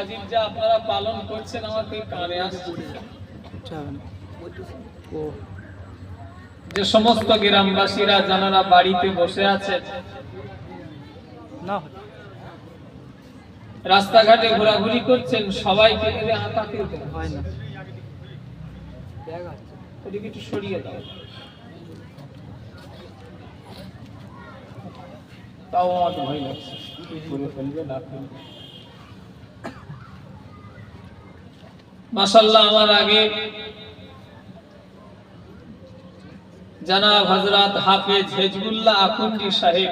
ওয়াজিব যা আপনারা পালন করছেন আমাকে কানে আসছে। যে সমস্ত গ্রামবাসীরা যারা বাড়িতে বসে আছেন, রাস্তাঘাটে ঘোরাঘুরি করছেন, সবাইকে হাতাতে হয় না, ওদিকে একটু সরিয়ে দাও, তাও আমার ভয় লাগছে করে ফেলবে না ফেলবে। মাশাআল্লাহ, আমার আগে জনাব হযরত হাফেজ হিজবুল্লাহ আখুন্দি সাহেব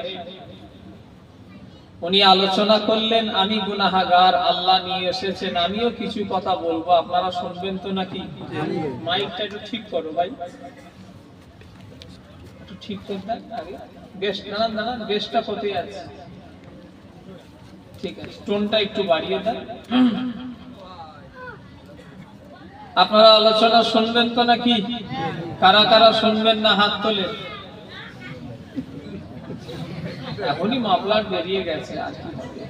উনি আলোচনা করলেন, আমি গুনাহগার, আল্লাহ নিয়ে এসেছেন, আমিও কিছু কথা বলবো, আপনারা শুনবেন তো নাকি? মাইকটা একটু ঠিক করো ভাই, একটু ঠিক করে দেন আগে। গেস্ট দাঁড়ান, গেস্টটা কোথায় আছে? ঠিক আছে, টোনটা একটু বাড়িয়ে দেন। আপনারা আলোচনা শুনবেন তো নাকি? কারা কারা শুনবেন না হাত তোলে। এখনই মামলার বেরিয়ে গেছে, আর কি হবে।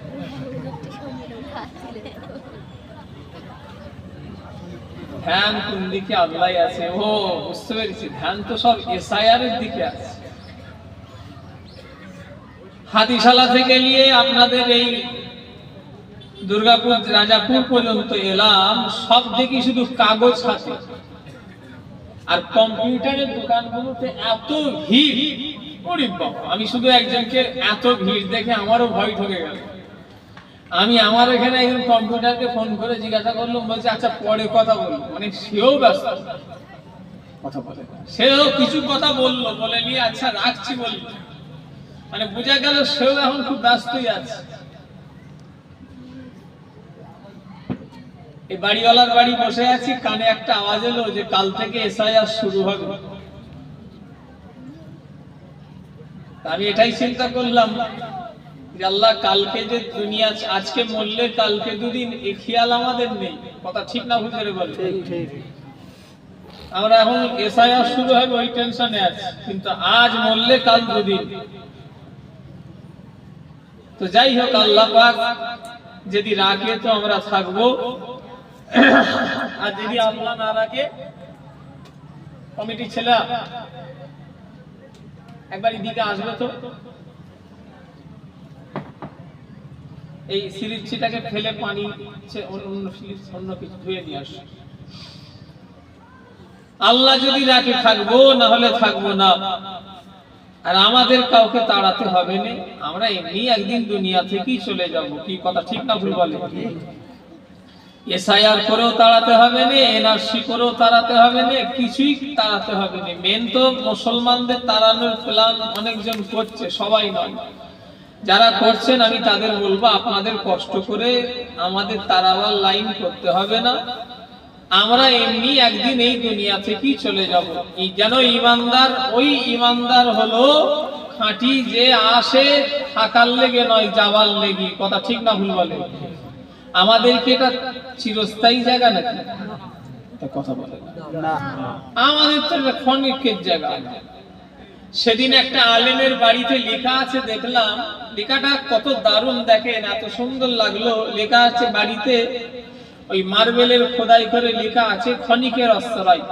ধ্যান কোন দিকে? আল্লাহ আছে। ও বুঝতে পেরেছি, ধ্যান তো সব এসআইআর এর দিকে আছে। হাতিশালা থেকে নিয়ে আপনাদের এই দুর্গাপুর রাজাপুর পর্যন্ত এলাম, সব দেখি শুধু কাগজ হাতে, আর কম্পিউটারের দোকানগুলোতে এত ভিড়। ওরে বাবা, আমি শুধু একজনকে এত ভিড় দেখে আমারও ভয় ঢুকে গেল। আমি আমার এখানে একজন কম্পিউটারকে ফোন করে জিজ্ঞাসা করলাম, বলছে আচ্ছা পরে কথা বলবো, মানে সেও ব্যস্ত, কথা বলে, সেও কিছু কথা বললো, বলে নিয়ে আচ্ছা রাখছি বললো, মানে বোঝা গেল সেও এখন খুব ব্যস্তই আছে। এই বাড়িওয়ালার বাড়ি বসে আছি, কানে একটা আওয়াজ এলো যে কাল থেকে এসআইআর শুরু হবে। আমি এটাই চিন্তা করলাম যে আল্লাহ, কালকে যে দুনিয়া, আজকে মরলে কালকে দুদিন, এই খেয়াল আমাদের নেই। কথা ঠিক না ভুল করে বলে? আমরা এখন এসআইআর শুরু হবে ওই টেনশনে আছি, কিন্তু আজ মরলে কাল দুদিন। তো যাই হোক, আল্লাহ পাক যদি রাখে তো আমরা থাকবো, আর যদি আল্লাহ না রাখে, কমিটি ছেলে একবার এদিকে আসবে তো, এই সিরিজটাকে ফেলে পানি অন্য কিছু ধুয়ে দিয়ে আসে। আল্লাহ যদি রাখে থাকবো, না হলে থাকবো না। আর আমাদের কাউকে তাড়াতে হবে না, আমরা এমনি একদিন দুনিয়া থেকেই চলে যাব। কি কথা ঠিক না ভুল বলে? এসআইআর করেও তাড়াতে হবে না, এনআরসি করেও তাড়াতে হবে না, কিছুই তাড়াতে হবে না। মেন তো মুসলমানদের তাড়ানোর প্ল্যান অনেকজন করছে, সবাই নয়। যারা করছেন আমি তাদের বলবো, আপনাদের কষ্ট করে আমাদের তাড়াবার লাইন করতে হবে না, আমরা এমনি একদিন এই দুনিয়া থেকেই চলে যাব। যেন ইমানদার ওই ইমানদার হলো খাঁটি, যে আসে থাকার লেগে নয়, যাবার লেগে। কথা ঠিক না ভুল বলে? আমাদেরকে এটা চিরস্থায়ী জায়গা নাকি? কথা বলে না, আমাদের তো ক্ষণিকের জায়গা। সেদিন একটা আলেমের বাড়িতে লেখা আছে, দেখলাম লেখাটা কত দারুণ, দেখেন এত সুন্দর লাগলো। লেখা আছে বাড়িতে, ওই মার্বেলের খোদাই করে লেখা আছে ক্ষণিকের আশ্রয়।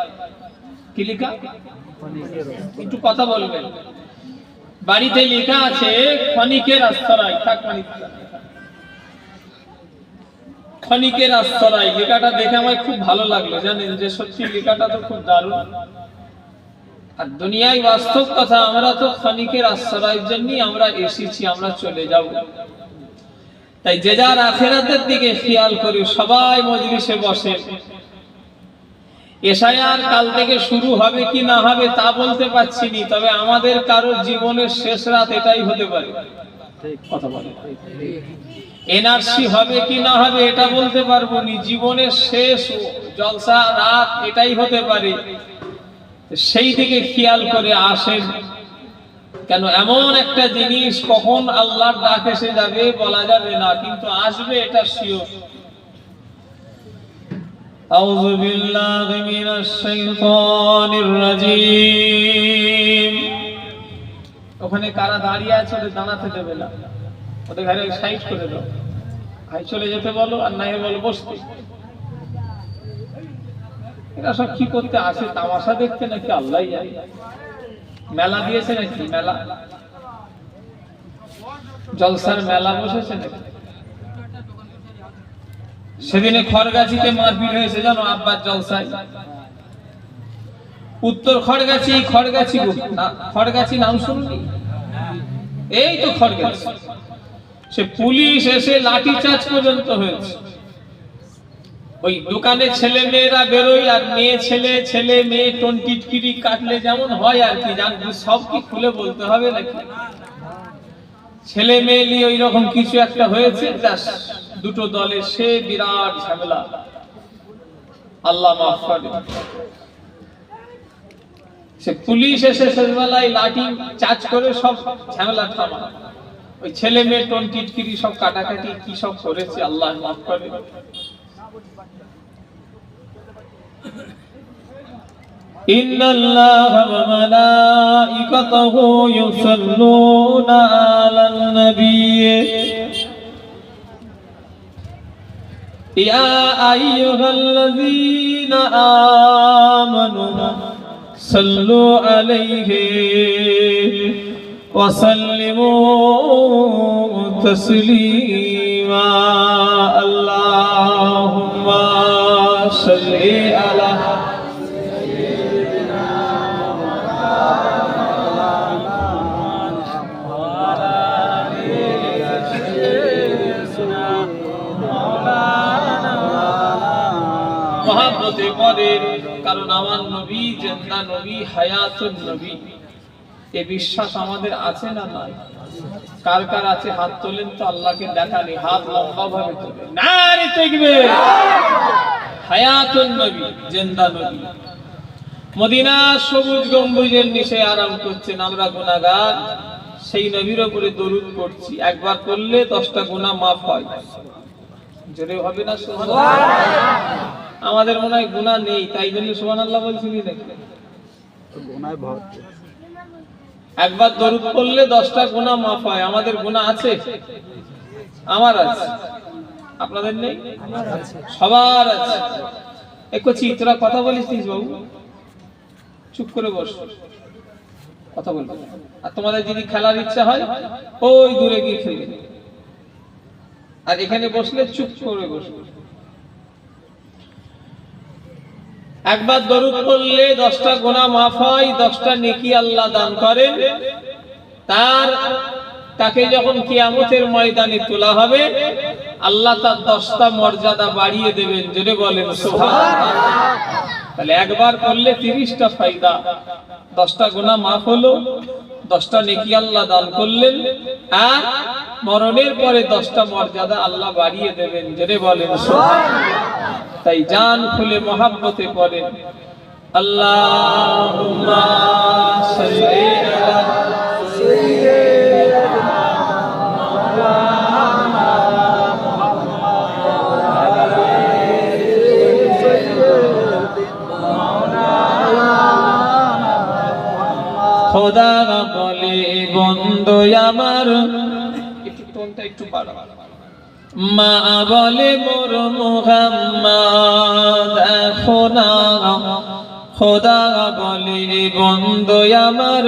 কি লেখা? একটু কথা বলবেন। বাড়িতে লেখা আছে ক্ষণিকের আশ্রয়, ক্ষণিকের আশ্রয়। লেখাটা দেখে আমার খুব ভালো লাগলো, জানেন যে সত্যি লেখাটা তো খুব দারুণ। আর দুনিয়ায় বাস্তব কথা, আমরা তো ক্ষণিকের আশ্রয়ের জন্যই আমরা এসেছি, আমরা চলে যাব। তাই যে যার আখিরাতের দিকে খেয়াল করি, সবাই মজলিসে বসে। এসআইআর কাল থেকে শুরু হবে কি না হবে তা বলতে পারছি না, তবে আমাদের কারো জীবনের শেষ রাত এটাই হতে পারে। কথা বলে। এনআরসি হবে কি না হবে এটা বলতে পারবো না, জীবনের শেষ জলসা রাত এটাই হতে পারে। সেই দিকে খেয়াল করে আসেন, কেন এমন একটা জিনিস কখন আল্লাহর ডাক এসে যাবে বলা যাবে না, কিন্তু আসবে এটা শিওর। আউযু বিল্লাহি মিনাশ শাইতানির রাজীম। ওখানে কারা দাঁড়িয়ে আছে ওদের দাঁড়াতে দেবে না, ওদের ঘরে সাইড করে দাও। ভাই চলে যেতে বলো, আর নাই বলো বসতে। এরা সব কি করতে আসে? তামাশা দেখতে নাকি আল্লাহ জানে। মেলা দিয়েছে নাকি? মেলা, জলসার মেলা বসেছে নাকি? সেদিনে খড়গাছিতে মারপিট হয়েছে জানো, আব্বার জলসায়। উত্তর খড়গাছি, খড়গাছি না, খড়গাছি নাম শুনলি? এই তো খড়গাছি। সে পুলিশ এসে লাঠি চার্জ পর্যন্ত হয়েছে। ওই দোকানে ছেলে মেয়েরা বেরোয়, আর মেয়ে ছেলে, ছেলে মেয়ে টোন টিটকিরি কাটলে যেমন হয় আর কি, জানবি সব কি খুলে বলতে হবে নাকি? ছেলে মেয়ে নিয়ে ওই রকম কিছু একটা হয়েছে, দুটো দলে সে বিরাট ঝামেলা। আল্লাহ মাফ করে। সে পুলিশ এসে শেষবেলায় লাঠি চার্জ করে সব ঝামেলা থামা। ওই ছেলে মেয়ে টোন টিটকিরি সব কাটাকাটি কি সব করেছে, আল্লাহ মাফ করে। ইন্নাল্লাহা ওয়া মালাইকাতাহু ইউসাল্লুনা আলান নাবিয়্যি ইয়া আইয়ুহাল্লাযীনা আমানু সাল্লু আলাইহি ওয়া সাল্লিমু তাসলিমা। আল্লাহুম্মা সাল্লি আলা মহাব্বতে পড়েন, কারণ আমার নবী জিন্দা নবী, হায়াতুন নবী। এই বিশ্বাস আমাদের আছে না নাই? কার কার আছে হাত তোলেন তো, আল্লাহকে দেখানি, হাত লম্বা ভাবে তোলেন। নারে তাকবীর। হায়াতুন নবী, জিন্দা নবী। মদিনা সবুজ গম্বুজের নিচে আরাম করছেন, আমরা গুনাহগার সেই নবীর উপরে দরুদ পড়ছি। একবার করলে 10টা গুনাহ maaf হয়। জোরে হবে না সুবহানাল্লাহ? আমাদের মনে হয় গুনাহ নেই, তাই জন্য সুবহানাল্লাহ বলছি নাকি? গুনাহ ভর্তি। একবার দরুদ পড়লে 10টা গুনাহ maaf হয়। আমাদের গুনাহ আছে? আমার আছে, আপনাদের নেই? সবার আছে। একচি তোরা কথা বলিস বাবু, চুপ করে বস, কথা বলবি। আর তোমাদের যদি খেলার ইচ্ছা হয় ওই দূরে গিয়ে খেলবে, আর এখানে বসলে চুপ করে বসবে। একবার দরুদ পড়লে 10টা গুনাহ maaf হয়, 10টা নেকি আল্লাহ দান করেন। তাকে যখন কিয়ামতের ময়দানে তোলা হবে, আল্লাহ তার 10টা মর্যাদা বাড়িয়ে দেবেন। জোরে বলেন সুবহানাল্লাহ। তাহলে একবার করলে 30টা ফায়দা, 10টা গুনাহ maaf হলো, 10টা নেকি আল্লাহ দান করলেন, আর মরণের পরে 10টা মর্যাদা আল্লাহ বাড়িয়ে দেবেন। জোরে বলেন সুবহানাল্লাহ। তাই জান খুলে মহাব্বতে পড়েন, আল্লাহুম্মা সাল্লি আলা সাইয়্যিদিনা মাওলানা মুহাম্মাদ খোদা বলে বন্ধু আমার, একটু টোনটা একটু বাড়া, মা বলে মোর মুহাম্মদ খোদা, খোদা বলে বন্ধু আমার,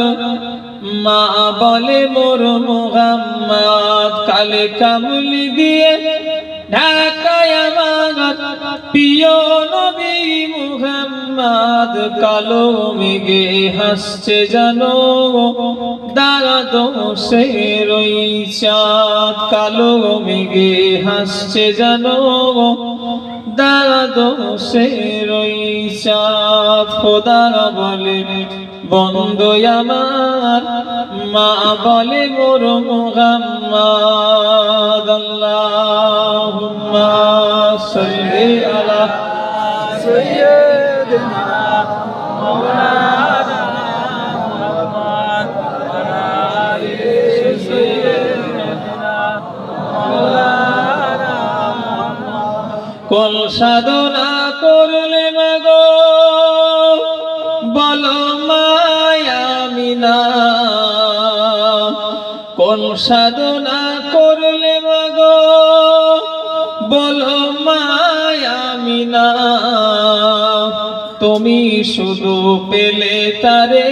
মা বলে মোর মুহাম্মদ। কালে কামলি দিয়ে ঢাকায় আমার প্রিয় নবী মুহাম্মদ। কালো মেঘে হাসছে জানো দাঁড়া দোষের ওই চাঁদ। কালো মেঘে হাসছে জানো দাঁড়া দোষের ওই চাঁদ। খোদা বলে বন্ধু আমার, মা বলে মোর মুহাম্মদ। আল্লাহুম্মা সাল্লি আলা সাইয়্যিদিনা মাওলানা মুহাম্মদ ওয়া আলি সাইয়্যিদিনা মাওলানা মুহাম্মদ। কোন সাধনা করলে মাগো বলো মায়ামিনা, কোন সাধনা করলে মাগো তোমায় আমিনা তুমি শুধু পেলে তারে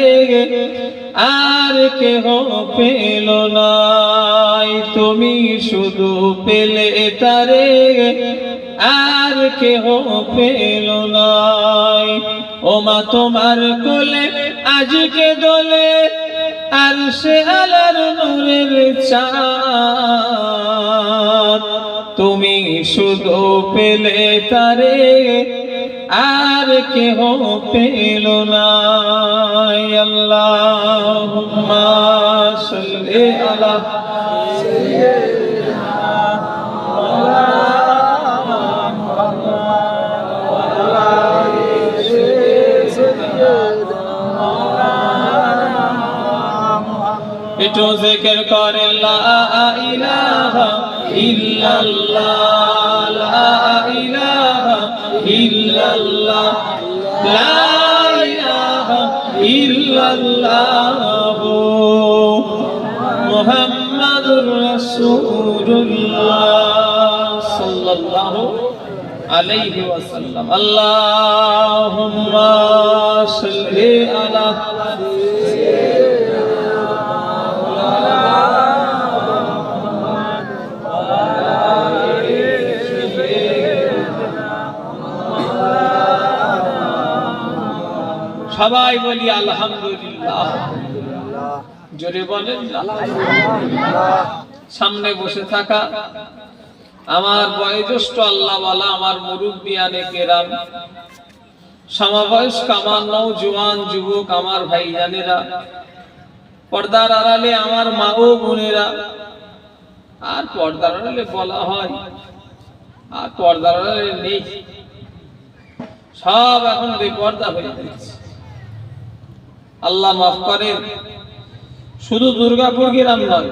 আর কেহ পেল নাই তুমি শুধু পেলে তারে আর কেহ পেল নাই ও মা তোমার কোলে আজকে দোলে আর সে আলার নূরের চাঁদ তুমি শুধু পেলে তারে আর কেহ পেল নাই আল্লাহুম্মা সাল্লি আলা একটু জিকির করে লা ইলাহা ইল্লাল্লাহ লা ইলাহা ইল্লাল্লাহ লা ইলাহা ইল্লাল্লাহ মুহাম্মাদুর রাসূলুল্লাহ সাল্লাল্লাহু আলাইহি ওয়াসাল্লাম আল্লাহুম্মা সাল্লি আলা সবাই বলি আলহামদুলিল্লাহ জোরে বলেন সামনে বসে থাকা আমার বয়োজ্যেষ্ঠ আল্লাহওয়ালা আমার মুরব্বিয়ানে কেরাম সমবয়স্ক আমার নওজোয়ান যুবক আমার ভাইজানেরা পর্দার আড়ালে আমার মা ও বোনেরা আর পর্দার আড়ালে বলা হয় আর পর্দার আড়ালে নেই সব এখন বেপর্দা হয়ে গেছে আল্লাহ মাফ করেন শুধু দুর্গাপুর গ্রাম নয়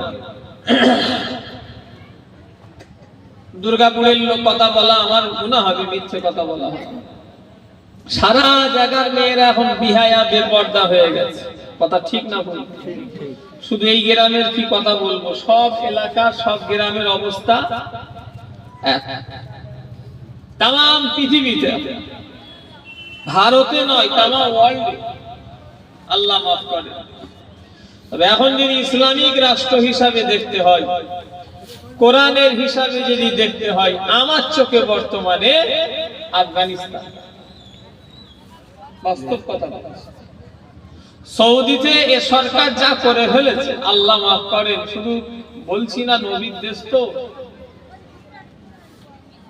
দুর্গাপুরের লোক কথা বলা আমার গুনাহ হবে মিথ্যে কথা বলা হবে সারা জায়গার মেয়েরা এখন বিহায়া বেপর্দা হয়ে গেছে কথা ঠিক না ভুল শুধু এই গ্রামের কি কথা বলবো সব এলাকা সব গ্রামের অবস্থা এক তাম পৃথিবীতে ভারতে নয় তাম ওয়ার্ল্ডে আল্লাহ মাফ করে তবে এখন যদি ইসলামিক রাষ্ট্র হিসাবে দেখতে হয় কোরআনের হিসাবে যদি দেখতে হয় আমার চোখে বর্তমানে আফগানিস্তান বাস্তব কথা সৌদিতে এ সরকার যা করে ফেলেছে আল্লাহ মাফ করেন শুধু বলছি না নবীর দেশ তো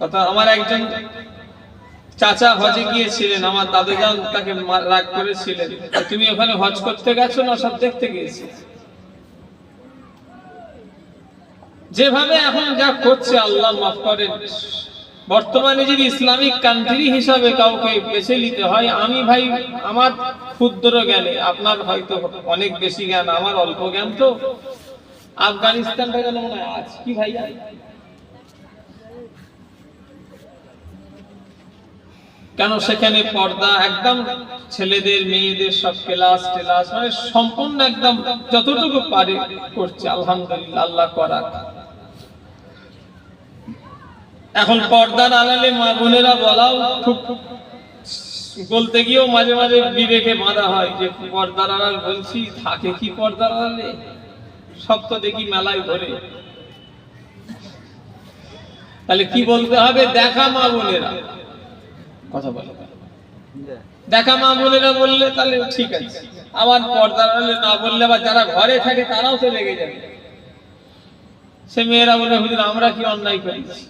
কথা আমার একজন চাচা হজে গিয়েছিলেন আমার দাদুজান তাকে রাগ করেছিলেন তুমি ওখানে হজ করতে গেছো না সব দেখতে গিয়েছি যেভাবে এখন যা করছে আল্লাহ মাফ করেন বর্তমানে যদি ইসলামিক কান্ট্রি হিসাবে কাউকে বেছে নিতে হয় আমি ভাই আমার ক্ষুদ্র জ্ঞানে আপনার হয়তো অনেক বেশি জ্ঞান আমার অল্প জ্ঞান তো আফগানিস্তানটা যেন মনে হয় আজ কি ভাই কেন সেখানে পর্দা একদম ছেলেদের মেয়েদের সব ক্লাস টেলাস মানে সম্পূর্ণ একদম যতটুকু পারে করছে আলহামদুলিল্লাহ আল্লাহ করার এখন পর্দার আড়ালে মা বোনেরা বলাও খুব বলতে গিয়েও মাঝে মাঝে বিবেকে বাঁধা হয় যে পর্দার আড়াল বলছি থাকে কি পর্দার আড়ালে সব তো দেখি মেলায় ঘরে তাহলে কি বলতে হবে দেখা মা বোনেরা কথা বলে দেখা মা বোনেরা বললে তাহলে ঠিক আছে আবার পর্দার আড়ালে না বললে আবার যারা ঘরে থাকে তারাও তো লেগে যাবে সে মেয়েরা বলে হুজুর আমরা কি অন্যায় করেছি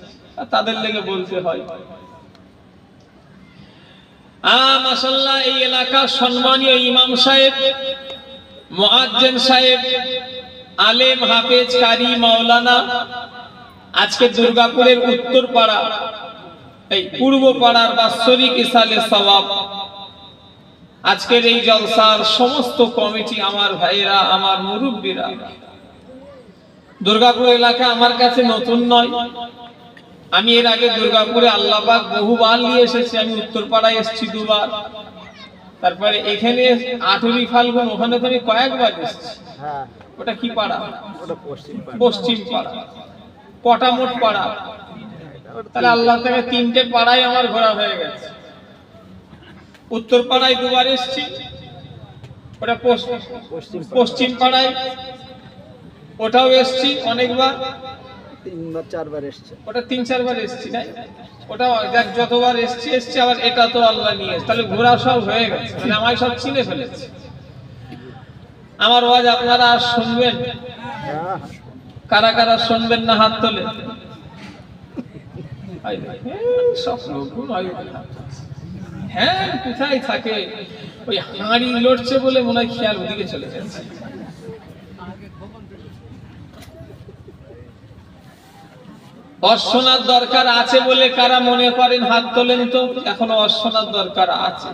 তাদের লেগে বলতে হয় মাশাআল্লাহ এই এলাকার সম্মানীয় ইমাম সাহেব মুয়াজ্জিন সাহেব আলেম হাফেজ কারি মাওলানা আজকে দুর্গাপুরের উত্তর পাড়া এই পূর্ব পাড়ার বাৎসরিক ইসালে সওয়াব আজকের এই জলসার সমস্ত কমিটি আমার ভাইরা আমার মুরব্বীরা দুর্গাপুর এলাকা আমার কাছে নতুন নয় আমি এর আগে দুর্গাপুরে আল্লাহ পাক বহুবার নিয়ে এসেছি আমি উত্তরপাড়ায় এসেছি দুবার তারপরে এখানে আটুরি ফাল্গুন ওখানে তো আমি কয়েকবার এসেছি ওটা কি পাড়া ওটা পশ্চিম পাড়া পটামোট পাড়া তাহলে আল্লাহ থেকে 3টে পাড়ায় আমার ঘোরা হয়ে গেছে। উত্তর পাড়ায় 2বার এসেছি, ওটা পশ্চিম পাড়ায় ওটাও এসেছি অনেকবার, 3-4 বার এসেছে, ওটা 3-4 বার এসেছি না, ওটা যতবার এসেছি আবার এটা তো আল্লাহ নিয়ে এসেছে, তাহলে ঘোরা সব হয়ে গেছে, মানে আমায় সব চিনে ফেলেছে। আমার ওয়াজ আপনারা শুনবেন? কারা কারা শুনবেন না হাত তোলে। হ্যাঁ, কোথায় থাকে, ওই হাঁড়ি লড়ছে বলে মনে হয় খেয়াল ওদিকে চলে যাচ্ছে। অর্শনার দরকার আছে বলে কারা মনে করেন হাত তোলেন তো, এখনো অর্শনার দরকার আছে?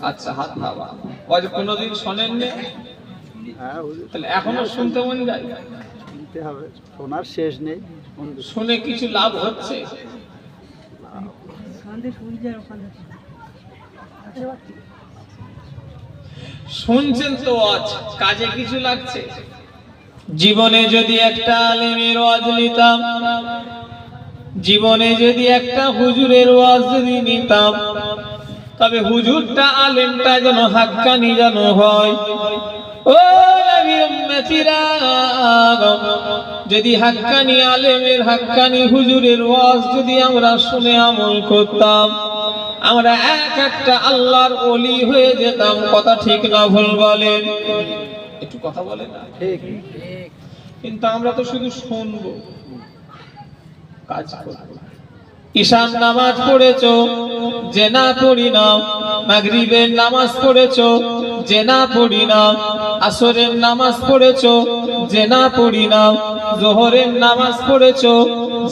আচ্ছা, হাত নামা। ওই কোনোদিন শোনেননি? তাহলে এখনো শুনতে মন যায়? শুনতে হবে, শোনার শেষ নেই। শুনে কিছু লাভ হচ্ছে? শুনছেন তো, আজ কাজে কিছু লাগছে? জীবনে যদি একটা আলেমের ওয়াজ নিতাম, জীবনে যদি একটা হুজুরের ওয়াজ যদি নিতাম, তবে হুজুরটা আলেমটা যেন হাক্কানি যেন হয়। ও নবীর উম্মতিরা, যদি হাক্কানি আলেমের হাক্কানি হুজুরের ওয়াজ যদি আমরা শুনে আমল করতাম, আমরা একটা আল্লাহর ওলি হয়ে যেতাম। কথা ঠিক না ভুল বলেন? একটু কথা বলেন না? ঠিক। কিন্তু আমরা তো শুধু শুনবো, কাজ করবো। ঈশান নামাজ পড়েছো, যে না পড়ি না। মাগরিবের নামাজ পড়েছো, যে না পড়ি না। আসরের নামাজ পড়েছো, যে না পড়ি না। যোহরের নামাজ পড়েছো,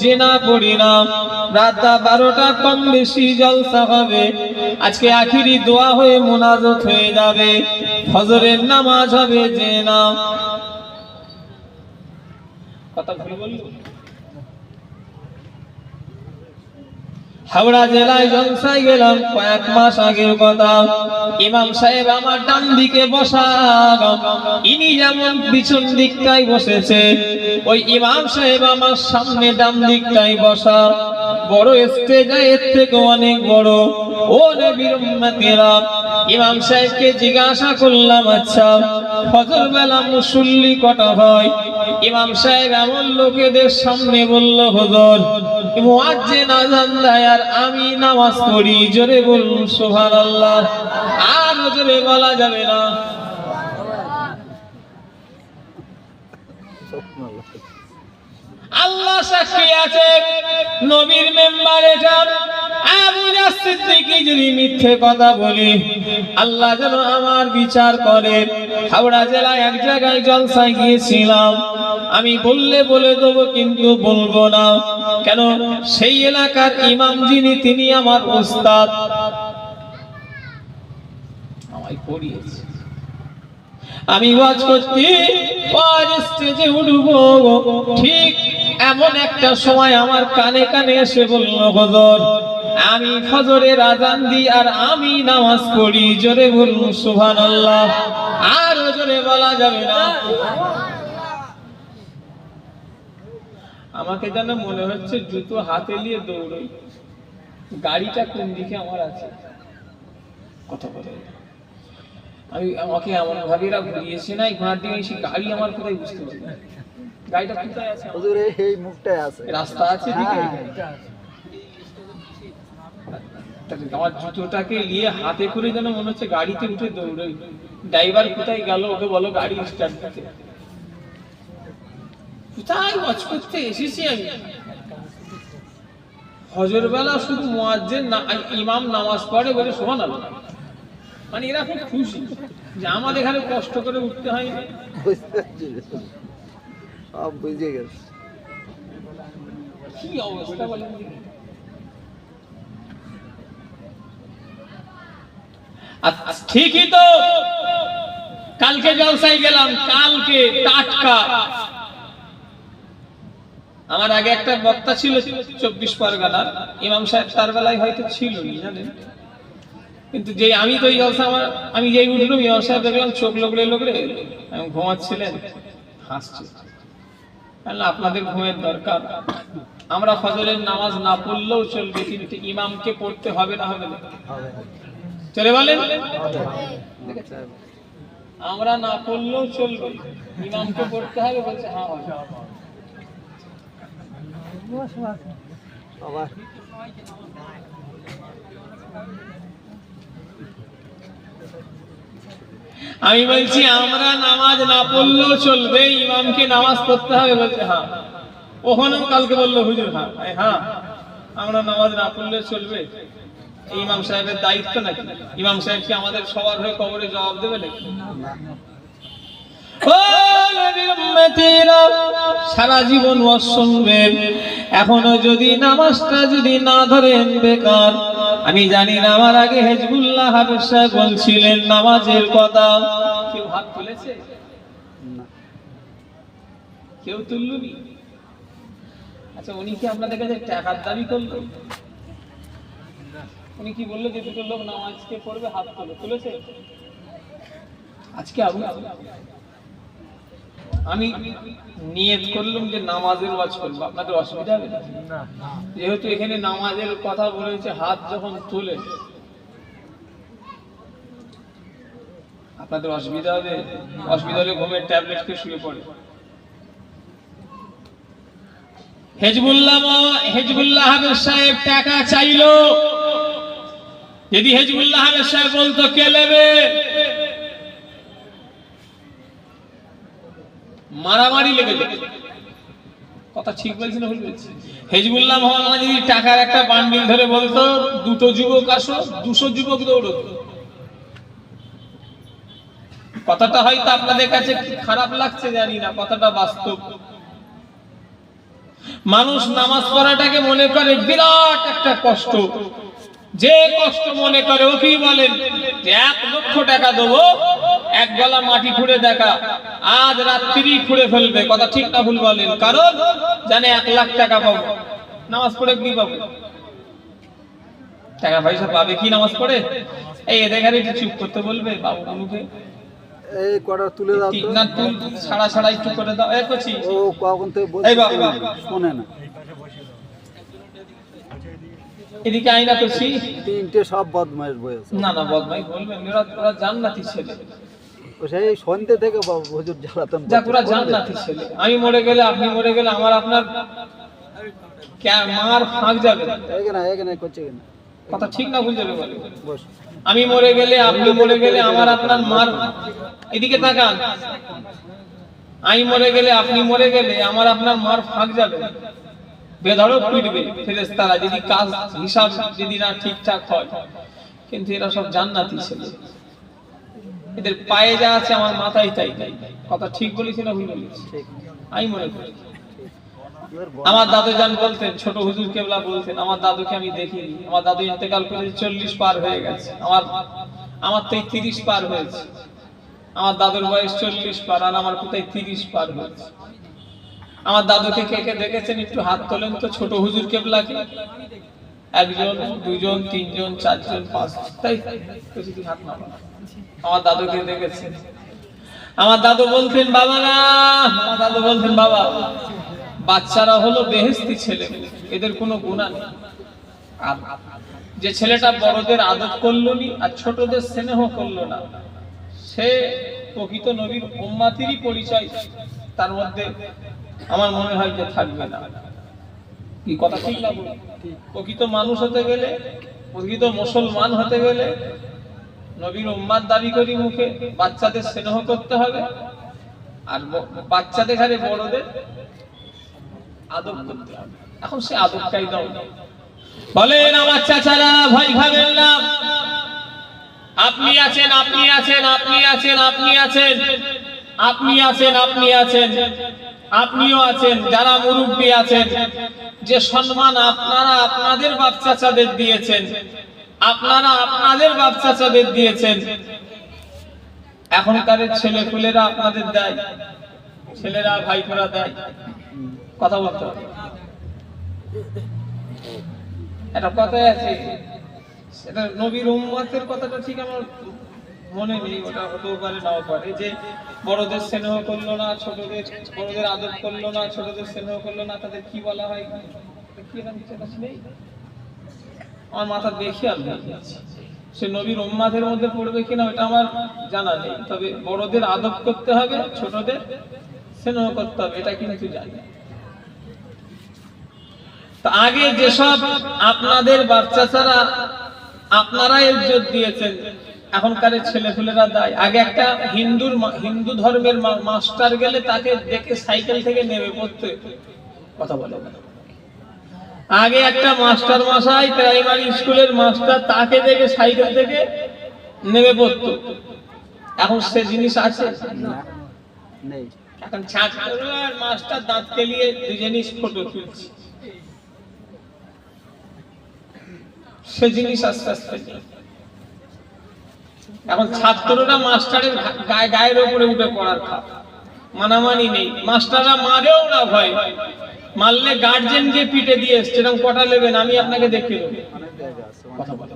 যে না পড়ি না। রাত 12টা কম বেশি জলসা হবে, আজকে আখিরি দোয়া হয়ে মুনাজাত হয়ে যাবে। ফজরের নামাজ হবে, যে না। কথা ভুল বললো? হাওড়া জেলায় জলসায় গেলাম কয়েক মাস আগের কথা। ইমাম সাহেব আমার ডান দিকে বসা, ইনি যেমন পিছন দিকটাই বসেছে, ওই ইমাম সাহেব আমার সামনে ডান দিকটাই বসা। বড় স্টেজ, এর থেকে অনেক বড়। ও নবীর উম্মতেরা, ইমাম সাহেবকে জিজ্ঞাসা করলাম, আচ্ছা ফজর বেলা মুসল্লি কটা হয়? ইমাম সাহেব এমন লোকেদের সামনে বলল, হুজুর মুয়াজ্জিন আযান দেয় আর আমি নামাজ পড়ি। জোরে বলুন সুবহানাল্লাহ। আর জোরে বলা যাবে না। আল্লাহ সাক্ষী আছে, নবীর মেম্বার এটা। আবু জাহল সিদ্দিকী যদি মিথ্যে কথা বলি, আল্লাহ যেন আমার বিচার করে। হাওড়া জেলায় এক জায়গায় জলসায় গিয়েছিলাম, আমি বললে বলে দেবো, কিন্তু বলবো না। কেন? সেই এলাকার ইমাম যিনি, তিনি আমার উস্তাদ, আমায় পড়িয়েছে। আমি ওয়াজ করতে, ওয়াজ স্টেজে উঠবো, ঠিক এমন একটা সময় আমার কানে কানে এসে বলল, হুজুর আমি ফজরের আযান দিই আর আমি নামাজ পড়ি। জোরে বলুন সুবহানাল্লাহ। আর জোরে বলা যাবে না। আমাকে যেন মনে হচ্ছে জুতো হাতে নিয়ে দৌড়ই, গাড়িটা কোন দিকে আমার আছে। কথা বলে আমি, আমাকে এমন ভাবে এরা ঘুরিয়েছে না, ঘোড়ার দিকে এসে গাড়ি আমার কোথায় বুঝতে পারি না। গাড়িটা কোথায় আছে? হুজুর এই মুখটায় আছে, রাস্তা আছে দিকে। আমার জুতোটাকে নিয়ে হাতে করে যেন মনে হচ্ছে গাড়িতে উঠে দৌড়ই। ড্রাইভার কোথায় গেল, ওকে বলো গাড়ি স্টার্ট দিতে। কোথায় ওয়াজ করতে এসেছি আমি? ফজর বেলা শুধু মুয়াজ্জিন না, ইমাম নামাজ পড়ে বলে সুবহানাল্লাহ। মানে এরা খুব খুশি যে আমাদের এখানে কষ্ট করে উঠতে হয় না। সব বুঝে গেছে। কি অবস্থা বলেন? ঠিকই তো, কালকে জলসায় গেলাম, কালকে টাটকা। আমার আগে একটা বক্তা ছিল 24 পরগনার ইমাম সাহেব, তার বেলায় হয়তো ছিল জানেন, কিন্তু যে আমি তো এই জলসা আমার, আমি যেই উঠলাম ইমাম সাহেব দেখলাম চোখ লগড়ে লগড়ে ঘুমাচ্ছিলেন, হাসছে। তাহলে আপনাদের ঘুমের দরকার। আমরা ফজরের নামাজ না পড়লেও চলবে, কিন্তু ইমামকে পড়তে হবে না হবে না? হবে চলে বলেন। দেখেছেন? আমরা না পড়লেও চলবে, ইমামকে পড়তে হবে, বলছে হ্যাঁ হবে। আবার আমি বলছি আমরা নামাজ না পড়লেও চলবে, ইমামকে নামাজ পড়তে হবে, বলছে হ্যাঁ। ওখানেও কালকে বললো হুজুর হ্যাঁ হ্যাঁ আমরা নামাজ না পড়লে চলবে। এই ইমাম সাহেবের দায়িত্ব নাকি? ইমাম সাহেব কি আমাদের সবার হয়ে কবরে জবাব দেবে নাকি? ও নবীর উম্মতেরা, সারা জীবন ওয়াজ শুনবেন, এখনো যদি নামাজটা যদি না ধরেন বেকার। আমি জানি না, আমার আগে হেজবুল্লাহ হাফেজ সাহেব বলছিলেন নামাজের কথা। কেউ হাত তুলেছে? না, কেউ তুললুনি? আচ্ছা, উনি কি আপনাদের কাছে টাকার দাবি করলো? উনি কি বললো যে দুটো লোক নামাজকে পড়বে, হাত তোলো, তুলেছে? আজকে আমি নিয়ত করলাম যে নামাজের ওয়াজ করবো, আপনাদের অসুবিধা হবে না? যেহেতু এখানে নামাজের কথা বলেছে, হাত যখন তুলে আপনাদের অসুবিধা হবে? অসুবিধা হলে ঘুমের ট্যাবলেট খেয়ে শুয়ে পড়ে। হেজবুল্লাহ হাফেজ সাহেব টাকা চাইলো, যদি হেজবুল্লাহ হাফেজ সাহেব বলতো কে নেবে, মারামারি লেগে যেত। কথা ঠিক বলছি না ভুল বলছি? হেজবুল্লাহ মওলানা যদি টাকার একটা বান্ডিল ধরে বলতো দুটো যুবক আসো, 200 যুবক দৌড়তো। কথাটা হয়তো আপনাদের কাছে খারাপ লাগছে জানি না, কথাটা বাস্তব। মানুষ নামাজ পড়াটাকে মনে করে বিরাট একটা কষ্ট, যে কষ্ট মনে করে ওকেই বলেন যে 1 লক্ষ টাকা দেবো, এক গলা মাটি খুঁড়ে দেখা, আজ রাত্রি খুঁড়ে ফেলবে। কথা ঠিক না ভুল বলেন? কারণ জানে 1 লাখ টাকা পাবো। নামাজ পড়ে কি পাবো? টাকা পয়সা পাবে কি নামাজ পড়ে? এই এদের ঘরে একটু চুপ করতে বলবে বাবু মুখে, এই কটা তুলে দাও তো। না তুল ছাড়া ছাড়া একটু করে দাও। এই করছি ও কখন থেকে এই বলছে বাবা। শোনে না। এদিকে আইনা করছি। 3টে সব বদমাইশ বয়েছে। না না বদমাই বলবেন, ওরা জান্নাতি ছেলে, ও সেই সন্ধ্যে থেকে হুজুর জ্বালাতন যা করছে। পুরা জান্নাতি ছেলে। আমি মরে গেলে, আপনি মরে গেলে, আমার আপনার মার ফাঁক যাবে। এখানে করছে কেন? কথা ঠিক না ভুল যাবে বলে? বস। আমি মরে গেলে, আপনি মরে গেলে, আমার আপনার মার, এদিকে তাকান, আমি মরে গেলে, আপনি মরে গেলে, আমার আপনার মার ফাঁক যাবে, বেধড়ক পিটবে ফেরেশতারা, যদি কাজ হিসাব যদি না ঠিকঠাক হয়। কিন্তু এরা সব জান্নাতি ছেলে, এদের পায়ে যা আছে আমার মাথায় তাই তাই। কথা ঠিক বলেছি না ভুল বলেছি? ঠিক। আমি মনে করি। এবার আমার দাদু জান বলতেন, ছোট হুজুর কেবলা বলতেন, আমার দাদুকে আমি দেখিনি। আমার দাদু ইন্তেকাল করেছে, 40 পার হয়ে গেছে। আমার তো 30 পার হয়েছে। আমার দাদুর বয়স 40 পার, আর আমার কোথায় 30 পার হয়েছে। আমার দাদুকে কে কে দেখেছেন একটু হাত তোলেন তো, ছোট হুজুর কেবলাকে? 1 জন, 2 জন, 3 জন, 4 জন, 5 জন, তাই বেশি হাত না। আমার দাদুকে দেখেছেন? আমার দাদু বলতেন বাবা না, আমার দাদু বলতেন বাবা, বাচ্চারা হলো বেহেশতি ছেলে, এদের কোনো গুনাহ নেই। আর যে ছেলেটা বড়দের আদর করলো নি আর ছোটদের স্নেহ করলো না, সে প্রকৃত নবীর উম্মতিরই পরিচয় তার মধ্যে আমার মনে হয় যে থাকবে না। কি কথা ঠিক না বলুন? প্রকৃত মানুষ হতে গেলে, প্রকৃত মুসলমান হতে গেলে নবীর উম্মত দাবি করি মুখে, বাচ্চাদের স্নেহ করতে হবে, আর বাচ্চাদের ঘরে বড়দের আদব করতে হবে। এখন সে আদবটাই দাও। বলেন আমার চাচারা, ভয় খাবেন না। আপনি আছেন, আপনি আছেন, আপনি আছেন, আপনি আছেন, আপনি আছেন, আপনি আছেন, আপনিও আছেন, যারা মুরব্বী আছেন, যে সম্মান আপনারা আপনাদের বাপ চাচাদের দিয়েছেন, আপনারা আপনাদের বাপ চাচাদের দিয়েছেন, এখনকার ছেলেপুলেরা আপনাদের দেয়, ছেলেরা ভাইপোরা দেয়। কথা বলতে হবে। একটা কথাই আছে, সেটা নবীর উম্মতের কথাটা ঠিক আমার মনে নেই, ওটা হতেও পারে নাও পারে, যে বড়দের স্নেহ করলো না, বড়দের আদর করলো না, ছোটদের স্নেহ করলো না, তাদের কি বলা হয়, কি নাম কিছু একটা নেই, আমার মাথা দেখে আর ভুলে যাচ্ছে। সে নবীর উম্মাদের মধ্যে পড়বে কিনা ওটা আমার জানা নেই, তবে বড়দের আদব করতে হবে, ছোটদের স্নেহ করতে হবে, এটা কিন্তু জানি। তো আগে যেসব আপনাদের বাচ্চা ছাড়া আপনারা ইজ্জত দিয়েছেন, এখনকার ছেলেপুলেরা দেয়। আগে একটা হিন্দু ধর্মের মাস্টার গেলে তাকে দেখে সাইকেল থেকে নেমে পড়তে কথা বলে না। আগে একটা মাস্টার মশাই প্রাইমারি স্কুলের মাস্টার, তাকে দেখে সাইকেল থেকে নেমে পড়তো। এখন সে জিনিস আছে না, নেই। এখন ছাত্র আর মাস্টার দাঁত কেলিয়ে দুজনই ফটো তুলছে, সে জিনিস আস্তে আস্তে নেই। এখন ছাত্ররা মাস্টারের গায়ের উপরে উঠে পড়ার খাপ, মানামানি নেই। মাস্টাররা মারেও না ভয়, মারলে গার্জেন যে পিটে দিয়ে এসছে, এরকম কটা নেবেন আমি আপনাকে দেখিয়ে দেবো। অনেক জায়গা আছে। কথা বলে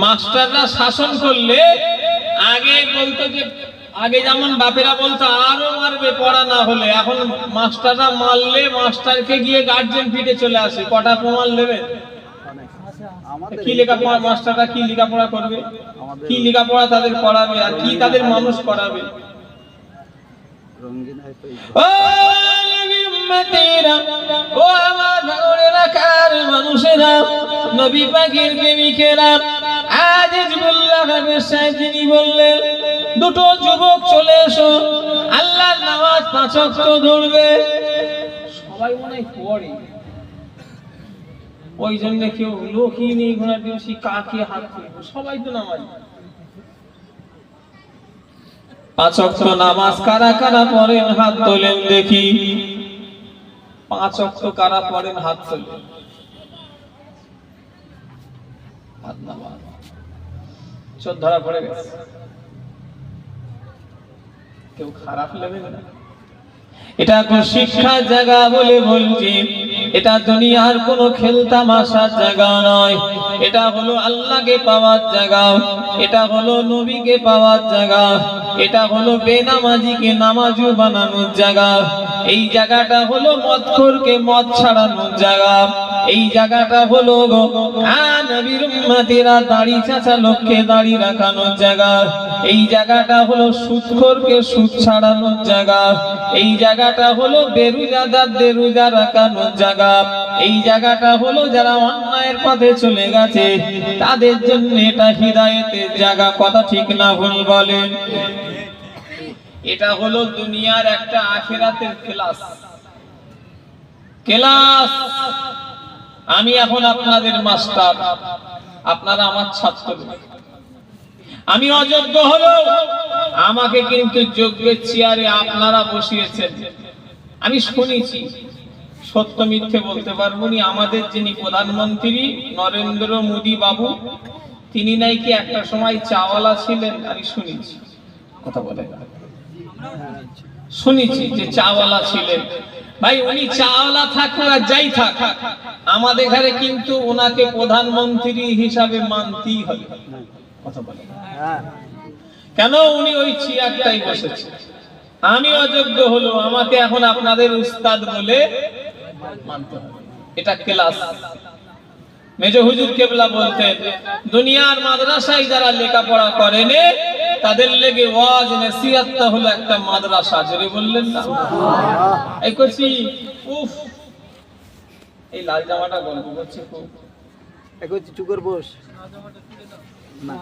মাস্টাররা শাসন করলে আগে বলতো যে, আগে যেমন বাপেরা বলতো আরো মারবে পড়া না হলে, এখন মাস্টাররা মারলে মাস্টারকে গিয়ে গার্জেন পিটে চলে আসে। কটা প্রমাণ নেবেন? অনেক। আমাদের কি লেখাপড়া, মাস্টাররা কি লেখাপড়া করবে, আমাদের কি লেখাপড়া তাদের করাবে, আর কি তাদের মানুষ করাবে? রঙিন হয়তো ও নবী উম্মতেরা, ও আমার ভাঙড় এলাকার মানুষেরা, নবী পাকের প্রেমিকেরা, আজ হিজবুল্লাহ খানের সাহেব যিনি বললেন দুটো যুবক চলে এসো, আল্লাহর নামাজ 5 ওয়াক্ত ধরবে। সবাই মনে হয় পড়ে, ওই জন্য কেউ লোকই নেই ঘোড়ার দিবসী কাকে হাত তুলবে, সবাই তো নামাজ। 5 ওয়াক্ত নামাজ কারা কারা পড়েন হাত তোলেন দেখি। 5 ওয়াক্ত কারা পড়েন হাত তোলেন। হাত নামান, চোখ ধরা পড়ে গেছে। কেউ খারাপ লেগে না, এটা কোন শিক্ষার জায়গা বলে বলছি, এটা দুনিয়ার কোনো খেলতামাশার জায়গা নয়, এটা হলো আল্লাহকে পাওয়ার জায়গা, এটা হলো নবীকে পাওয়ার জায়গা, এটা হলো বেনামাজিকে নামাজু বানানোর জায়গা, এই জায়গাটা হলো মদখোরকে মদ ছাড়ানোর জায়গা, এই জায়গাটা হলো নবীর উম্মতেরা দাড়ি চাচা লোককে দাড়ি রাখানোর জায়গা, এই জায়গাটা হলো সুদখোরকে সুদ ছাড়ানোর জায়গা, এই জায়গাটা হলো বেরোজাদারদের রোজা রাখানোর জায়গা, এই জায়গাটা হলো যারা অন্যায়ের পথে চলে গেছে তাদের জন্য এটা হিদায়াতের জায়গা। কথা ঠিক না ভুল বলেন? এটা হলো দুনিয়ার একটা আখিরাতের ক্লাস। আমি এখন আপনাদের মাস্টার, আপনারা আমার ছাত্র। আমি অযোগ্য হলো, আমাকে কিন্তু যোগ্যের চেয়ারে আপনারা বসিয়েছেন। আমি শুনেছি, সত্য মিথ্যে বলতে পারবো না, আমাদের যিনি প্রধানমন্ত্রী নরেন্দ্র মোদী বাবু, তিনি নাকি একটা সময় চাওয়ালা ছিলেন, আমি শুনেছি। কথা বলে শুনেছি যে চাওয়ালা ছিলেন। ভাই উনি চাওয়ালা থাকুক আর যাই থাক, আমাদের ঘরে কিন্তু ওনাকে প্রধানমন্ত্রী হিসাবে মানতেই হবে। কথা বলে হ্যাঁ, কেন? উনি ওই চেয়ারটাই বসেছে। আমি অযোগ্য হলো, আমাকে এখন আপনাদের উস্তাদ বলে মানতে হবে। এটা ক্লাস। মেজো হুজুর কেবলা বলতেন, দুনিয়ার মাদ্রাসায় যারা লেখাপড়া করেন তাদের লেগে ওয়াজ নসিহতটা হলো একটা মাদ্রাসা। জোরে বললেন না? এই করছি উফ, এই লাল জামাটা গল্প করছে খুব। এক হচ্ছে চুকর বস না,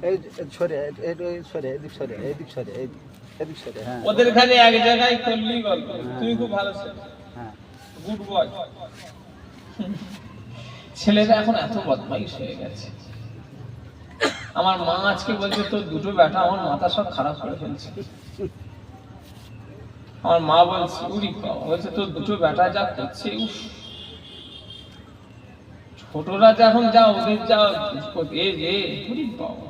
এই সরে, এই সরে, এদিক সরে, এদিক সরে, এদিক সরে। হ্যাঁ, ওদের খালি এক জায়গায় করলি গল্প। তুমি খুব ভালো ছেলে, হ্যাঁ, গুড বয়। ছেলেরা এখন এত বদমাইশ হয়ে গেছে। আমার মা আজকে বলছে তোর দুটো বেটা, আমার মাথা সব খারাপ করে ফেলছে। আমার মা বলছে উরি বাবা, বলছে তোর দুটো বেটা যা করছে, উফ, ছোটরা যখন যা ওদের যা এ রে, উরি বাবা।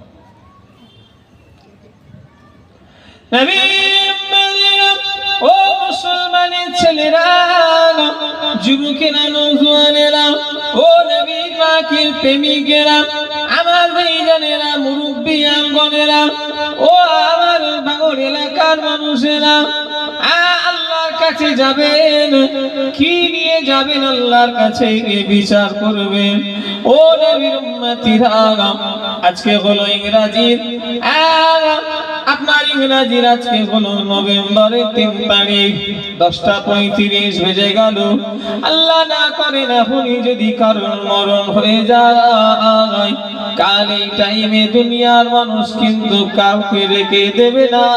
ও মুসলমানের ছেলেরা, যুবকেরা, নওজোয়ানেরা, ও নবী পাকের প্রেমিকেরা, আমার আমার ভাইজানেরা, মুরব্বিয়ানগণেরা, ও আমার ভাঙড় এলাকার মানুষেরা, আল্লাহর কাছে যাবেন, কি নিয়ে যাবেন? আল্লাহর কাছে গিয়ে বিচার করবেন। ও নবীর উম্মতিরা, আজকে হলো ইংরেজির আপনার ইংরেজির আজকে হলো নভেম্বরের 3 তারিখ, 10:35 বেজে গেল। আল্লাহ না করেন এখনই যদি কারণ মরণ হয়ে যায়, কাল এই টাইমে দুনিয়ার মানুষ কিন্তু কাউকে রেখে দেবে না,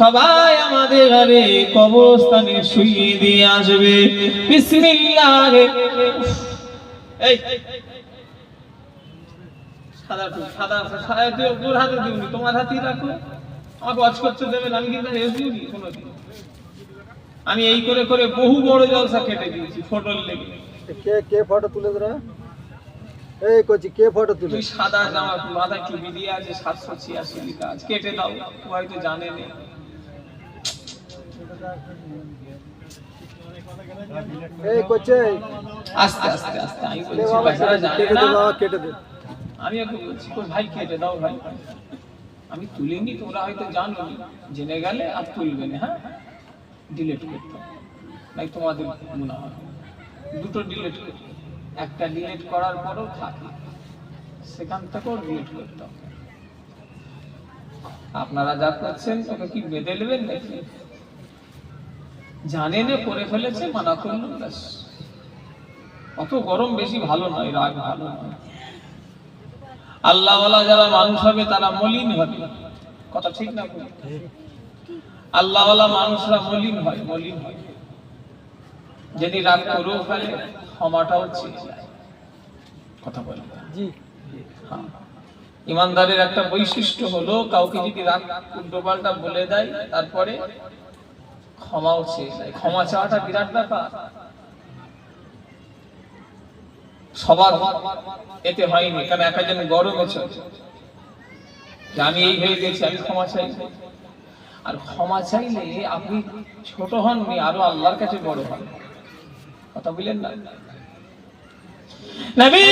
সবাই আমাদের ঘরে কবরস্থানে শুইয়ে দিয়ে আসবে। বিসমিল্লাহ। এই তোমার হাতেই রাখো, আমাকে ওয়াচ করতে দেবেন, আমি কিন্তু কোনোদিন। আমি এই করে করে বহু বড় জলসা কেটে দিয়েছি ফটোর লেগে। কে ফটো তুলে ধরা? এই কোচি কে ফটো তুলে? তুই সাদা জামা মাথায় টুপি দিয়ে আছে, 786 লিখা আছে, কেটে দাও, হয়তো জানে না। এই কোচে আস্তে আস্তে আস্তে আমি বলছি বেচারা জানে না, কেটে দে। আমি ওকে বলছি ভাই কেটে দাও ভাই, আমি তুলিনি, তোমরা হয়তো জানো, জেনে গেলে আর তুলবে না। হ্যাঁ, ডিলিট করতে নাই, তোমাদের মনে হয় দুটো ডিলিট করতে, একটা ডিলিট করার পরও থাকে, সেখান থেকেও ডিলিট করতে হবে। আপনারা যা করছেন ওকে কি বেঁধে নেবেন নাকি? জানেন করে ফেলেছে, মানা করলেন ব্যাস। অত গরম বেশি ভালো নয়, রাগ ভালো নয়। আল্লাহওয়ালা যারা মানুষ হবে তারা মলিন হবে, কথা ঠিক না? আল্লাহওয়ালা মানুষরা মলিন হয়, মলিন হয়। যদি রাগ করেও ফেলে ক্ষমাটাও চেয়ে যায়, কথা বলে। জি, হ্যাঁ, ইমানদারের একটা বৈশিষ্ট্য হলো কাউকে যদি রাগ উল্টোপাল্টা বলে দেয় তারপরে ক্ষমাও চেয়ে যায়। ক্ষমা চাওয়াটা বিরাট ব্যাপার। সবার এতে হয়নি, কারণ একজন গরমে চলছে যে আমি এই হয়ে গেছি, আমি ক্ষমা চাই। আর ক্ষমা চাইলে আপনি ছোট হননি, আরো আল্লাহর কাছে বড় হন, কথা বললেন না? নবী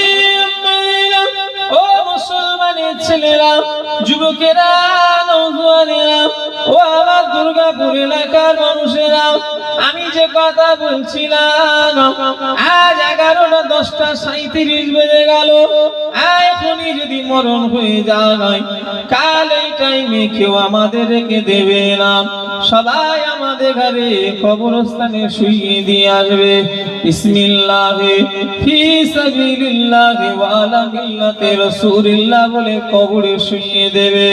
ও মুসলমানের ছেলেরা, যুবকেরা, নওজোয়ানেরা, ও আমার দুর্গাপুর এলাকার মানুষেরা, আমি যে কথা বলছিলাম, আজ 11টা 10:37 বেজে গেল। এখনই যদি মরণ হয়ে যায়, কাল এই টাইমে কেউ আমাদের রেখে দেবে না, সবাই আমাদের ঘরে কবরস্থানে শুইয়ে দিয়ে আসবে। বিসমিল্লাহি ফি সাবিলিল্লাহি ওয়া আলা মিল্লাতি রাসূলিল্লাহ বলে কবরে শুইয়ে দেবে।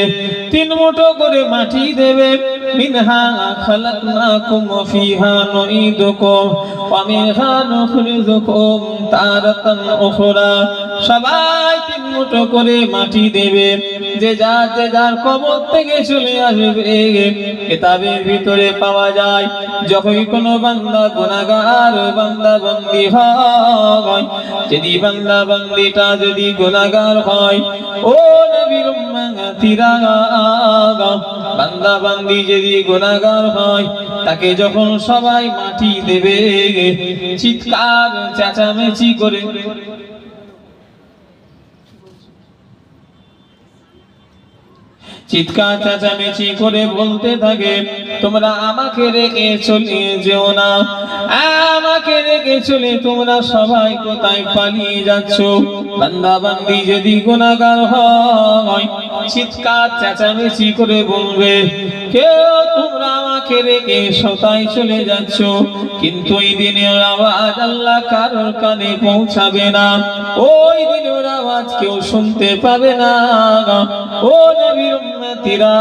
3 মুঠো করে মাটি দেবে। মিনহা খালাকনাকুম ওয়া ফিহা নুঈদুকুম ওয়া মিনহা নুখরিজুকুম তারাতান উখরা। সবাই 3 মুঠো করে মাটি দেবে। যে যার কবর থেকে চলে আসবে। কিতাবের ভিতরে পাওয়া যায়, যখন কোনো বান্দা গুনাহগার বান্দা বান্দি হয়, যদি বান্দা বান্দিটা যদি গুনাহগার হয়, ও নবীর উম্মতিরা, বান্দা বান্দি যদি গুনাহগার হয়, তাকে যখন সবাই মাটি দেবে, চিৎকার চেঁচামেচি করে চিৎকার চেঁচামেচি করে বলতে থাকে, তোমরা আমাকে রেখে চলে যেও না, আমাকে রেখে চলে তোমরা সবাই কোথায় পালিয়ে যাচ্ছ? বান্দা বান্দি যদি গুনাহগার হয়, চিৎকার চেঁচামেচি করে বলবে, কেউ তোমরা আমাকে রেখে কোথায় চলে যাচ্ছ? কিন্তু এই দিনের আওয়াজ আল্লাহ কারোর কানে পৌঁছাবে না, ওই দিনের আওয়াজ কেউ শুনতে পাবে না। ও নবীর উম্মতিরা,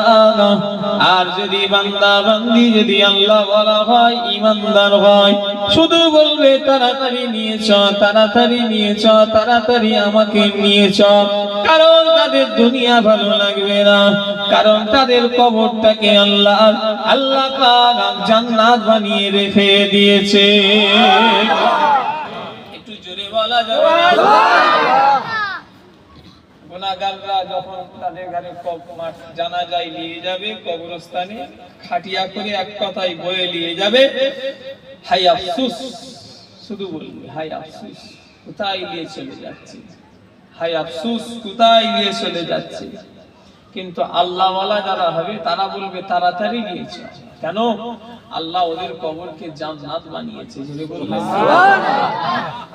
আর যদি বান্দা বান্দি যদি আল্লাহ বলা হয়, ঈমানদার হয়, শুধু বলবে তাড়াতাড়ি নিয়ে চ, তাড়াতাড়ি নিয়ে চ, তাড়াতাড়ি আমাকে নিয়ে চ, কারণ তাদের দুনিয়া ভালো লাগবে না, কারণ তাদের কবরটাকে আল্লাহ পাক জান্নাত বানিয়ে রেখে দিয়েছে। একটু জোরে বলা যাবে না? গুনাহগাররা যখন তাদের ঘরে জানাজায় নিয়ে যাবে, কবরস্থানে খাটিয়া করে এক কথায় বয়ে নিয়ে যাবে, হাই আফসোস, শুধু বলবে হাই আফসোস, কোথায় নিয়ে চলে যাচ্ছে, হায় আফসোস, কোথায় নিয়ে চলে যাচ্ছে। কিন্তু আল্লাহওয়ালা যারা হবে তারা বলবে তাড়াতাড়ি নিয়েছে। কেন? আল্লাহ ওদের কবরকে জান্নাত বানিয়েছে।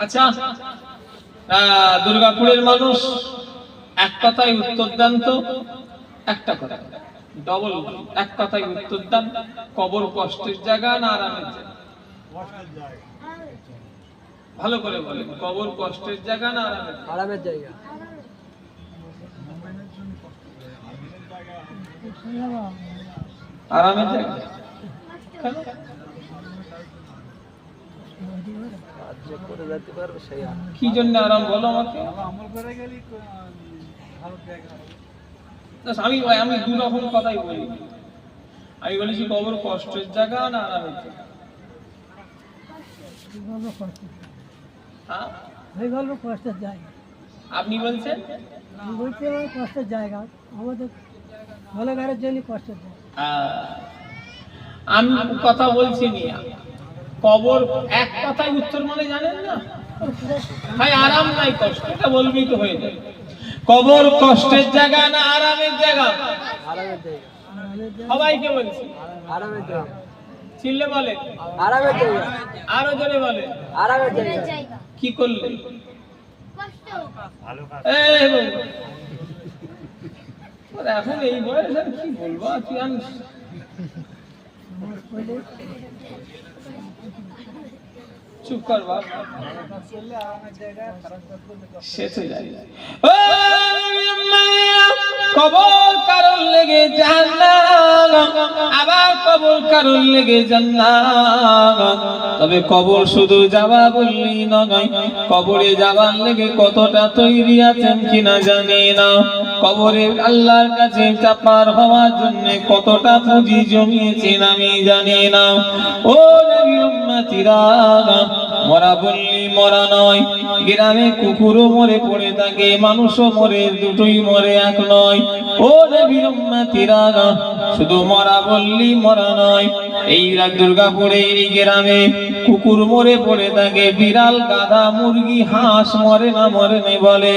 আচ্ছা, দুর্গাপুরের মানুষ এক কথায় উত্তর দেন তো, একটা কথা ডবল, এক কথায় উত্তর দেন। কবর কষ্টের জায়গা না আরামের জায়গা? ভালো করে বলেন, কবর কষ্টের জায়গা না আরামের জায়গা? আরামের জায়গা। কেন? কি জন্য আরাম বলো আমাকে। আমি দু রকম কথাই বলি। আমি বলেছি কবর কষ্টের জায়গা না আরামের জায়গা? আপনি বলছেন কষ্টের জায়গা, আমাদের ভালোগারের জন্য কষ্টের জায়গা। আমি কথা বলছি নিয়া, কবর এক কথায় উত্তর মানে জানেন না? ভাই আরাম নাই কষ্ট, এটা বলবি তো হয়ে যাবে। কবর কষ্টের জায়গা না আরামের জায়গা? আরামের জায়গা। সবাইকে বলছি আরামের জায়গা। চিল্লে বলে আরামের জায়গা। আরো জোরে বলে আরামের জায়গা। কি করলে? এখন এই বয়স আর কি বলবো, তুই চুপ কর বাপ, সে তো যাই। কবর কারণ লেগে জান্নাত, আবার কবর কারণ লেগে জান্নাত। তবে কবর শুধু যাওয়া বললি নয়, কবরে যাবার লেগে কতটা তৈরি আছেন কিনা জানি না। কবরে আল্লাহর কাছে চাপার হওয়ার জন্য কতটা পুঁজি জমিয়েছেন আমি জানি না। ও নবী উম্মতিরা, মরা বললি মরা নয়, গ্রামে কুকুরও মরে পড়ে থাকে, মানুষও মরে, দুটোই মরে, এক নয়। ও নবীর উম্মতিরা, শুধু মরা বললি মরা নয়, এই দুর্গাপুরে এই গ্রামে কুকুর মরে পড়ে থাকে, বিড়াল, গাধা, মুরগি, হাঁস মরে না বলে।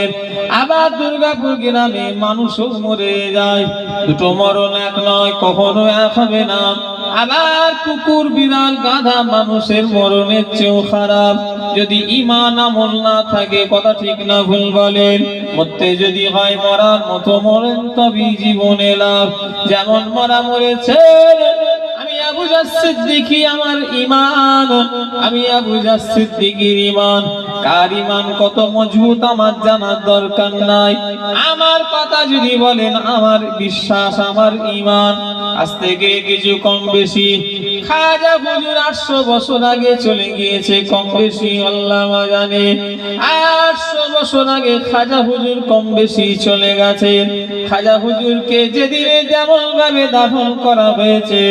আবার দুর্গাপুর গ্রামে মানুষও মরে যায়, দুটো মরণ এক নয়, কখনো এক হবে না। আবার কুকুর, বিড়াল, গাধা মানুষের মরণের চেয়েও খারাপ যদি ঈমান আমল না থাকে। কথা ঠিক না ভুল বলেন? মরতে যদি হয় মরার মতো মরেন তবেই জীবনে লাভ। যেমন মরা মরেছে আমি আবু জার সিদ্দিকী, আমার ঈমান, আমি আবু জার সিদ্দিকীর ঈমান। কার ঈমান কত মজবুত আমার জানার দরকার নাই। আমার কথা যদি বলেন, আমার বিশ্বাস, আমার ঈমান আজ থেকে কিছু কম বেশি। খাজা হুজুর 800 বছর আগে চলে গিয়েছে, কম বেশি আল্লাহ জানে। 800 বছর আগে খাজা হুজুর কম বেশি চলে গেছে। খাজা হুজুরকে যেদিনে যেমন ভাবে দাফন করা হয়েছে,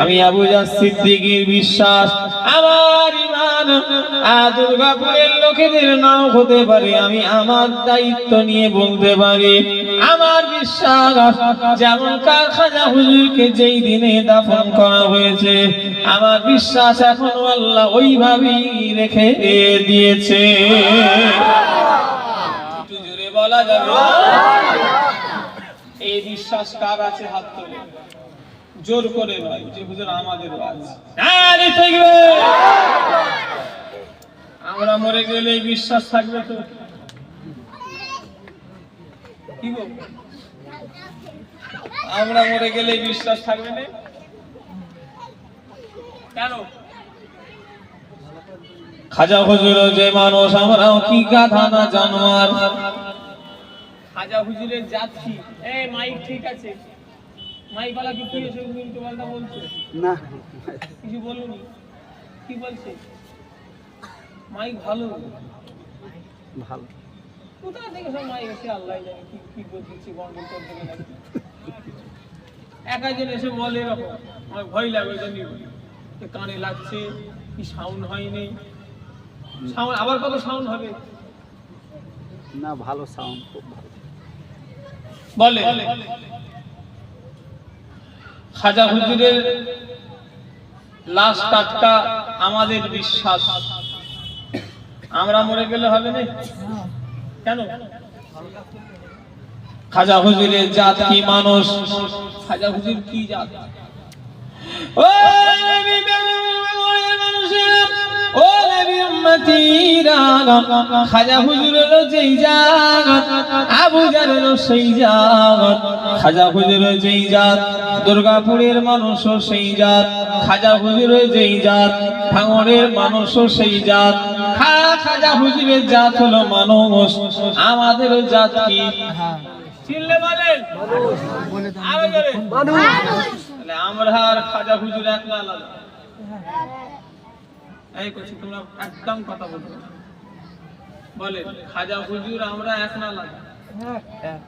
আমি আবু জার সিদ্দিকীর বিশ্বাস, আমার ঈমান দুর্গাপুরের লোকেদের নাও হতে পারে, আমি আমার দায়িত্ব নিয়ে বলতে পারি, আমার বিশ্বাস যেমন কার খাজা হুজুরকে যেই দিনে দাফন করা হয়েছে, আমার বিশ্বাস এখনো আল্লাহ ওইভাবেই রেখে দিয়েছে। একটু জোরে বলা যাবে? এই বিশ্বাস কার আছে? হাত তোলে। জোর করে নয় যে হুজুর আমাদের আছে। আমরা মরে গেলে এই বিশ্বাস থাকবে তো? কি গো, আমরা মরে গেলে এই বিশ্বাস থাকবে না কেন? খাজা হুজুর যে মানুষ, আমরাও কি গাধা না জানোয়ার? খাজা হুজুরের জাত কি? এই মাইক ঠিক আছে? মাইক वाला কি এসে উল্টো পাল্টা বলছে না, কিছু বলুনি। কি বলছে? মাইক ভালো ভালো। কোথা থেকে সব মাইক এসে আল্লাহ জানে কি কি বলছে, গন্ডগোল করতে নাকি একজন এসে বলে এরকম, আমার ভয় লাগে, জানি কানে লাগছে, কি সাউন্ড হয়নি, সাউন্ড আবার কত সাউন্ড হবে না, ভালো সাউন্ড, খুব ভালো বলে। খাজা হুজুরের লাশ টাটকা আমাদের বিশ্বাস। আমরা মরে গেলে হবে না কেন? খাজা হুজুরের জাত কি মানুষ? খাজা হুজুর কি জাত? ও নবী মানুষেরা, ও নবী উম্মতিরা, খাজা হুজুরের যেই জাত, আবু জারের সেই জাত। খাজা হুজুরের যেই জাত, দুর্গাপুরের মানুষও সেই জাত। খাজা হুজুরের যেই জাত, ভাঙড়ের মানুষও সেই জাত। খাজা হুজুরের জাত হলো মানুষ, আমাদের জাত কি? চিনলে বলেন, আরো জোরে। তাহলে আমরা আর খাজা হুজুর এক না আলাদা? এই করছি, তোমরা একদম কথা বলবে না। বলেন, খাজা হুজুর আমরা এক না আলাদা? এক।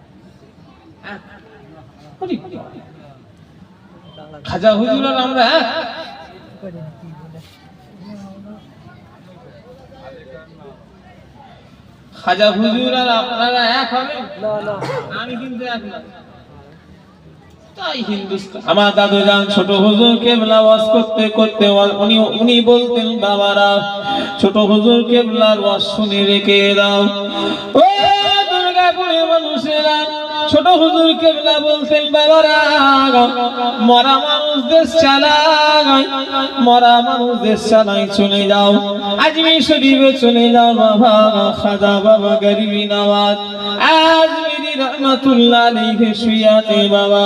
খাজা হুজুর আর আমরা এক? খাজা হুজুর আর আপনারা এক হবে? আমি কিন্তু এক না। তাই হিন্দুস্তান, আমার দাদু যান ছোট হুজুর কেবলা ওয়াজ করতে করতে উনি বলতেন, বাবারা ছোট হুজুর কেবলার ওয়াজ শুনে রেখে দাও। ও দুর্গাপুরের মানুষেরা, ছোট হুজুর কেবলা বলতেন, বাবারা মরা মানুষ দেশ চালায়, মরা মানুষ দেশ চালায়, চলে যাও আজমির শরীফে চলে যাও বাবা। খাজা বাবা গরিবি নওয়াজ আজমিরি রহমাতুল্লাহ আলাইহি শুয়ে আছে বাবা,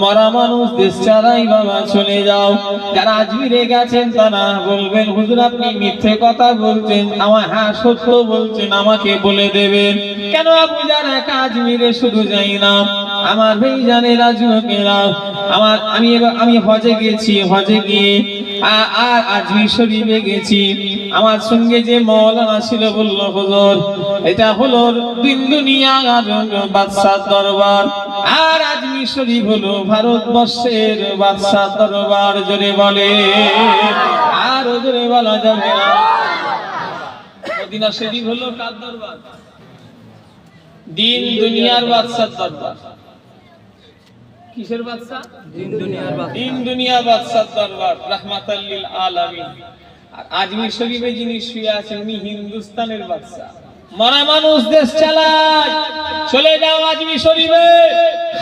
মরা মানুষ দেশ চালাই বাবা, চলে যাও। যারা আজমিরে গেছেন তারা বলবেন, হুজুর আপনি মিথ্যে কথা বলছেন। আমার হ্যাঁ সত্য বলছেন, আমাকে বলে দেবেন। কেন আবু জার একা আজমিরে শুধু যাই না, আমার ভাইজানেরা যুবকেরা, আমি হজে গেছি, হজে গিয়ে আর আজমির শরীফে গেছি। আমার সঙ্গে যে মাওলানা ছিল বলল, হুজুর এটা হলো দিন দুনিয়া আর বাদশার দরবার, আর আজমির শরীফ হলো ভারতবর্ষের বাদশার দরবার। জোরে বলে, আর জোরে বলা যাবে না। মদিনা শরীফ হলো কার দরবার? দিন দুনিয়ার বাদশার দরবার। কিসের বাদশা? দিন দুনিয়ার বাদশার দরবার, রাহমাতাল লিল আলামিন। আর আজমির শরীফে যিনি শুয়ে আছেন উনি হিন্দুস্তানের বাদশা। মরা মানুষ দেশ চালায়, চলে যাও আজমির শরীফে।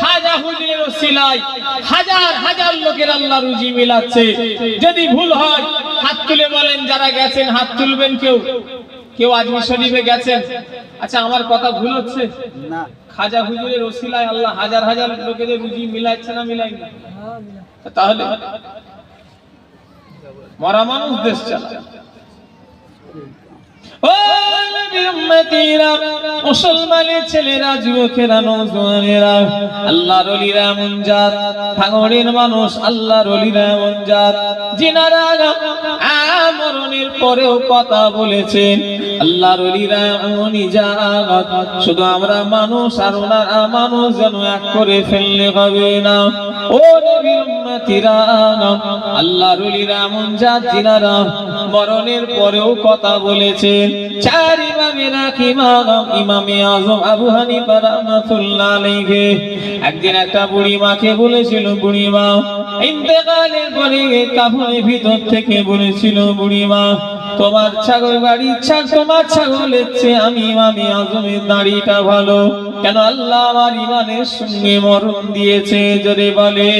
খাজা হুজুরের ওসিলায় হাজার হাজার লোকের আল্লাহ রুজি মিলাচ্ছে। যদি ভুল হয় হাত তুলে বলেন, যারা গেছেন হাত তুলবেন। কেউ আজমির শরীফে গেছেন? আচ্ছা, আমার কথা ভুল হচ্ছে না, খাজা হুজুরের ওসিলায় আল্লাহ হাজার হাজার লোকের রুজি মিলাচ্ছে না মিলায়নি? তাহলে মরা মানুষ দেশ চালায়। ও নবী উম্মতিরা, মুসলমানের ছেলেরা, যুবকেরা, নওজোয়ানেরা, আল্লাহর ওলিরা এমন জাত, ভাঙড়ের মানুষ আল্লাহর ওলিরা এমন জাত, যিনারা মরণের পরেও কথা বলেছেন। আল্লাহর ওলিরা এমনই জাত, শুধু আমরা মানুষ আর ওনারা মানুষ যেন এক করে ফেললে হবে না। ও নবী উম্মতিরা, আল্লাহর ওলিরা এমন জাত, যিনারা মরণের পরেও কথা বলেছেন। চার ইমামের এক ইমাম, ইমামে আজম আবু হানিফা রাহমাতুল্লাহ আলাইহি একদিন একটা বুড়ি মাকে বলেছিল, বুড়ি মা ইন্তেকালের পরে কাফনের ভিতর থেকে বলেছিল, বুড়ি মা তোমার ছাগল বাড়ির তোমার ছাগলের চেয়ে আমি ইমামে আজমের দাড়িটা ভালো। কেন? আল্লাহ আমার ইমানের সঙ্গে মরণ দিয়েছে। জোরে বলে,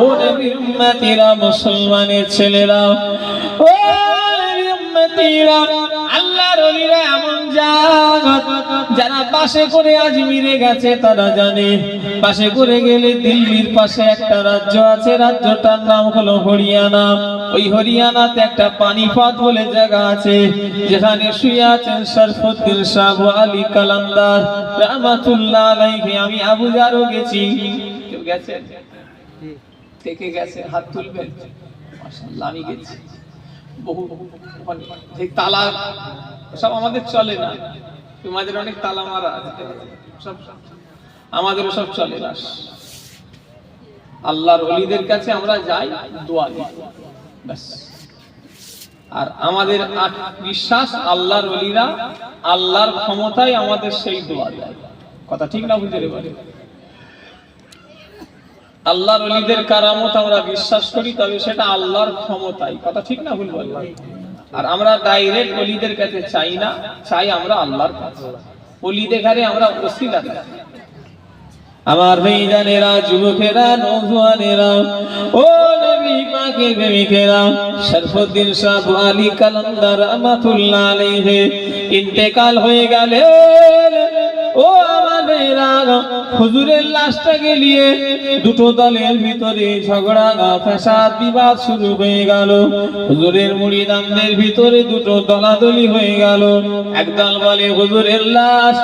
ও নবীর উম্মতিরা, মুসলমানের ছেলেরা, ও নবীর উম্মতিরা, আল্লাহর ওলিরা এমন জাত, যারা পাশে করে আজমিরে গেছে তারা জানে। পাশে করে গেলে দিল্লির পাশে একটা রাজ্য আছে, রাজ্যটার নাম হলো হরিয়ানা। ওই হরিয়ানাতে একটা পানিপথ বলে জায়গা আছে, যেখানে শুয়ে আছেন শরফুদ্দিন শাহ আলী কালান্দার রাহমাতুল্লাহ আলাইহি। আমি আবু জারও গেছি। কেউ গেছে? থেকে গেছে হাত তুলবেন। মাশাআল্লাহ, আমি গেছি। বহু এই তালা সব আমাদের চলে না, তোমাদের অনেক তালা মারা সব, আমাদেরও সব চলে না। আল্লাহর ওলিদের কাছে আমরা যাই, দোয়া দিই, ব্যাস। আর আমাদের বিশ্বাস আল্লাহর ওলিরা আল্লাহর ক্ষমতায় আমাদের সেই দোয়া দেয়। কথা ঠিক না? বুঝতে পারে আল্লাহর ওলিদের কারামত আমরা বিশ্বাস করি, তবে সেটা আল্লাহর ক্ষমতায়। কথা ঠিক না? ভুল বললাম? আর আমরা ডাইরেক্ট ওলিদের কাছে চাই না, চাই আমরা আল্লাহর কাছে। অলি দেখারে আমরা ওসিলা দেখাই। আমার ভাইজানেরা, যুবকেরা, নওজোয়ানেরা, ও নবী পাকের প্রেমিকেরা, শরফুদ্দীন শাহ আলী কালান্দার রহমাতুল্লাহ আলাইহি ইন্তেকাল হয়ে গেলেন। ও আমার ভাইরা, হুজুরের লাশটাকে নিয়ে দুটো দলের ভিতরে ঝগড়া ফাসাদ বিবাদ শুরু হয়ে গেল। হুজুরের মুরিদানদের ভিতরে দুটো দলাদলি হয়ে গেল। একদল বলে হুজুরের লাশ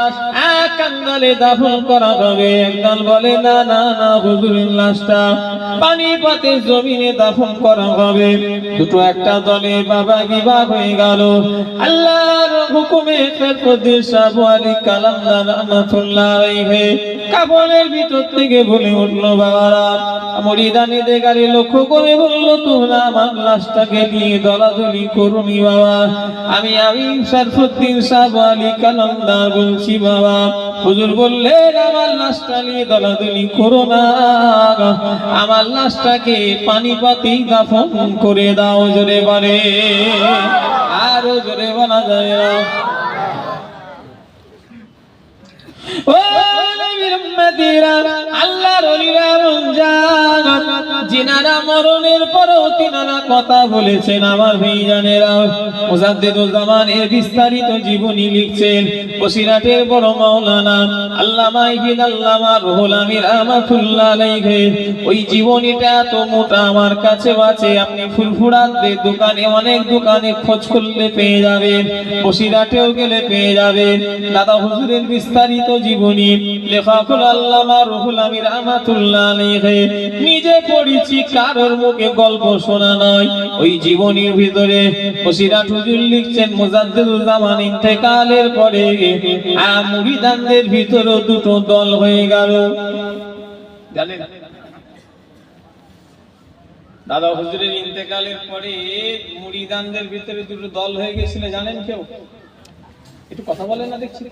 এক কান্দলে দাফন করা হবে, একদল বলে না না না, হুজুরের লাশটা পানিপথের জমিনে দাফন করা হবে। দুটো একটা দলে বাবা বিবাহ হয়ে গেল। আল্লাহর হুকুমে শরফুদ্দীন শাহ আলী কালান্দার রহমাতুল্লাহ আলাইহি কাফনের ভিতর থেকে বলে উঠল, বাবারা, মুরিদানিদের গাড়ি লক্ষ্য করে বলল, তোমরা আমার লাশটাকে নিয়ে দলাদলি করুনি বাবা। আমি শরফুদ্দীন শাহ আলী কালান্দার বলছি বাবা। হুজুর বললেন, আমার লাশটা নিয়ে দলাদলি করো না, আমার লাশটাকে পানিপথেই দাফন করে দাও। জোরে বলে, আরো জোরে বলা যায় না। ও নবীর উম্মতিরা, আল্লাহর ওলিরা রমজান জিনারা মরণের পরেও তিনারা কথা বলেছেন। আমার ভাইজানেরা, মুজাদ্দিদুল জামান এর বিস্তারিত জীবনী লিখছেন বসিরহাটের বড় মাওলানা আল্লামা ইবনে আল্লামা রুহুল আমিন রহমাতুল্লাহ আলাইহি। ওই জীবনীটা এত মোটা, আমার কাছে আছে, আপনি ফুলফুরাদের দোকানে, অনেক দোকানে খোঁজ করলে পেয়ে যাবেন, বসিরহাটেও গেলে পেয়ে যাবেন। দাদা হুজুরের বিস্তারিত জীবনী লেখক আল্লামা রুহুল আমিন রহমাতুল্লাহ আলাইহি। নিজে পড়েছি, কারোর মুখে গল্প শোনা নয়। ওই জীবনীর ভিতরে বসিরহাট হুজুর লিখছেন, মুজাদ্দিদুল জামান ইন্তেকালের পরে মুরিদানদের ভিতরে দুটো দল হয়ে গেল। জানেন, দাদা হুজুরের ইন্তেকালের পরে মুরিদানদের ভিতরে দুটো দল হয়ে গেছিল। জানেন কেউ? একটু কথা বলেন না, দেখছি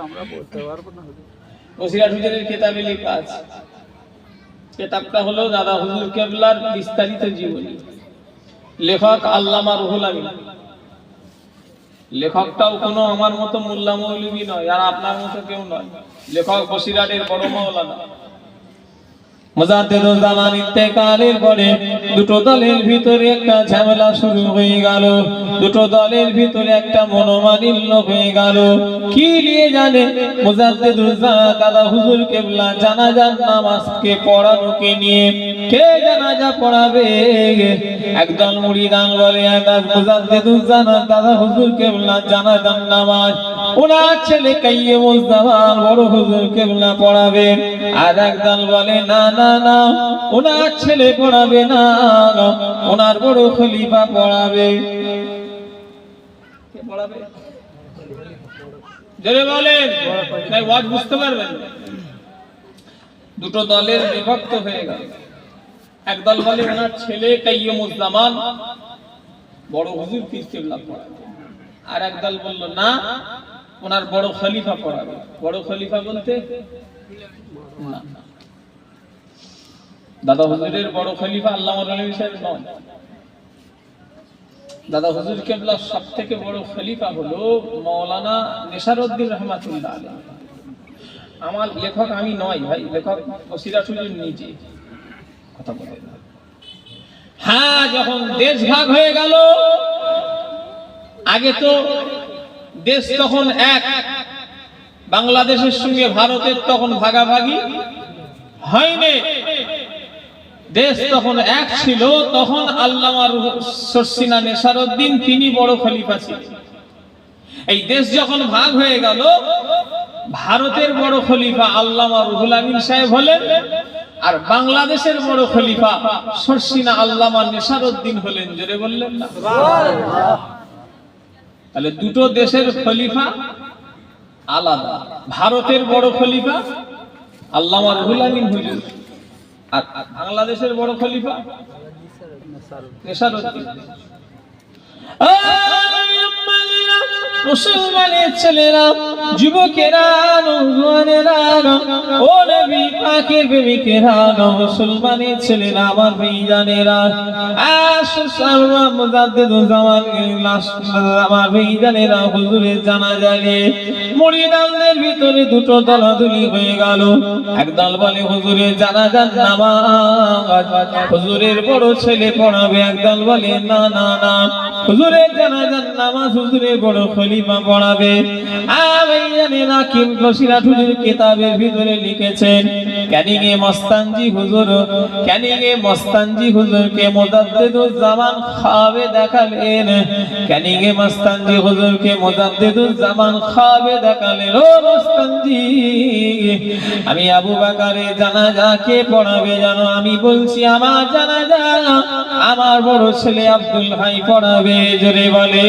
আমরা বলতে পারবো না। বসিরহাট হুজুরের কিতাবে লেখা আছে। কিতাবটা হলো দাদা হুজুর কেবলার বিস্তারিত জীবনী, লেখক আল্লামা রুহুল আমিন। লেখকটাও কোনো আমার মতো মোল্লা মৌলভী নয়, আর আপনার মতো কেউ নয়। লেখক বসিরহাটের বড় মাওলানা। মুজাদ্দিদুল জামান ইন্তেকালের পরে দুটো দলের ভিতরে একটা ঝামেলা শুরু হয়ে গেল। দুটো দলের ভিতরে একটা মনোমালিন্য হয়ে গেল। কি নিয়ে জানে? মুজাদ্দিদুল জামান দাদা হুজুর কেবলা জানাজার নামাজকে পড়ানোকে নিয়ে। কে জানাজা পড়াবে? একদল মুরিদান বলে, মুজাদ্দিদুল জামান দাদা হুজুর কেবলা জানাজার নামাজ ওনার ছেলে কাইয়ুমুজ জামান বড় হুজুর কেবলা পড়াবে। আর একদল বলে, না না না, ওনার ছেলে পড়াবে না, ওনার বড় খলিফা পড়াবে। কে পড়াবে? জোরে বলেন, তাই ওয়াজ বুঝতে পারবেন। দুটো দলের বিভক্ত হয়ে গেল। একদল বলে ওনার ছেলে কাইয়ুমুজ জামান বড় হুজুর পীর কেবলা পড়াবে। আর একদল বলল, না, ওনার বড় খলিফা পড়াবে। বড় খলিফা বলতে না, দাদা হুজুরের বড় খলিফা আল্লামা রুহুল সাহেব নয়। দাদা হুজুর কেবলার সবথেকে বড় খলিফা হলো মাওলানা নেশারউদ্দিন রহমাতুল্লাহ আলাইহি। আমার লেখক আমি নয় ভাই, লেখক বসিরহাট হুজুর নিজে কথা বলে। হ্যাঁ, যখন দেশ ভাগ হয়ে গেল, আগে তো দেশ তখন এক, বাংলাদেশের সঙ্গে ভারতের তখন ভাগাভাগি হয়নি, দেশ তখন এক ছিল। তখন আল্লামা শর্ষিনা নেশারউদ্দিন তিনি বড় খলিফা ছিলেন। এই দেশ যখন ভাগ হয়ে গেল, ভারতের বড় খলিফা আল্লামা রুহুল আমিন সাহেব হলেন, আর বাংলাদেশের বড় খলিফা শর্ষিনা আল্লামা নেশারউদ্দিন হলেন। জোরে বললেন না? তাহলে দুটো দেশের খলিফা আলাদা। ভারতের বড় খলিফা আল্লামা রুহুল আমিন হুজুর, আর বাংলাদেশের বড় খলিফা নেশারউদ্দিন। মুসলমানের ছেলেরা, যুবকেরা, নওজোয়ানেরা, ও নবী পাকের প্রেমিকেরা, মুসলমানের ছেলেরা, আমার ভাইজানেরা, আমার ভাইজানেরা, হুজুরের জানাজা নিয়ে মুরিদানদের ভিতরে দুটো দলাদলি হয়ে গেল। একদল বলে হুজুরের জানাজার নামাজ হুজুরের বড় ছেলে পড়াবে, একদল বলে না না না, হুজুরের জানাজার নামাজ হুজুরের বড় খলিফা পড়াবে। ভাইজানেরা, কিবলা হুজুর কিতাবের ভিতরে লিখেছেন, ক্যানিংয়ে মস্তানজি হুজুর, ক্যানিংয়ে মস্তানজি হুজুরকে মুজাদ্দিদুজ জামান খাবে দেখালেন, ক্যানিংয়ে মস্তানজি হুজুরকে মুজাদ্দিদুজ জামান খাবে দেখালেন। ও মস্তানজি, আমি আবু বকরের জানাজা কে পড়াবে জানো? আমি বলছি আমার জানাজা আমার বড় ছেলে আব্দুল হাই পড়াবে। জোরে বলে,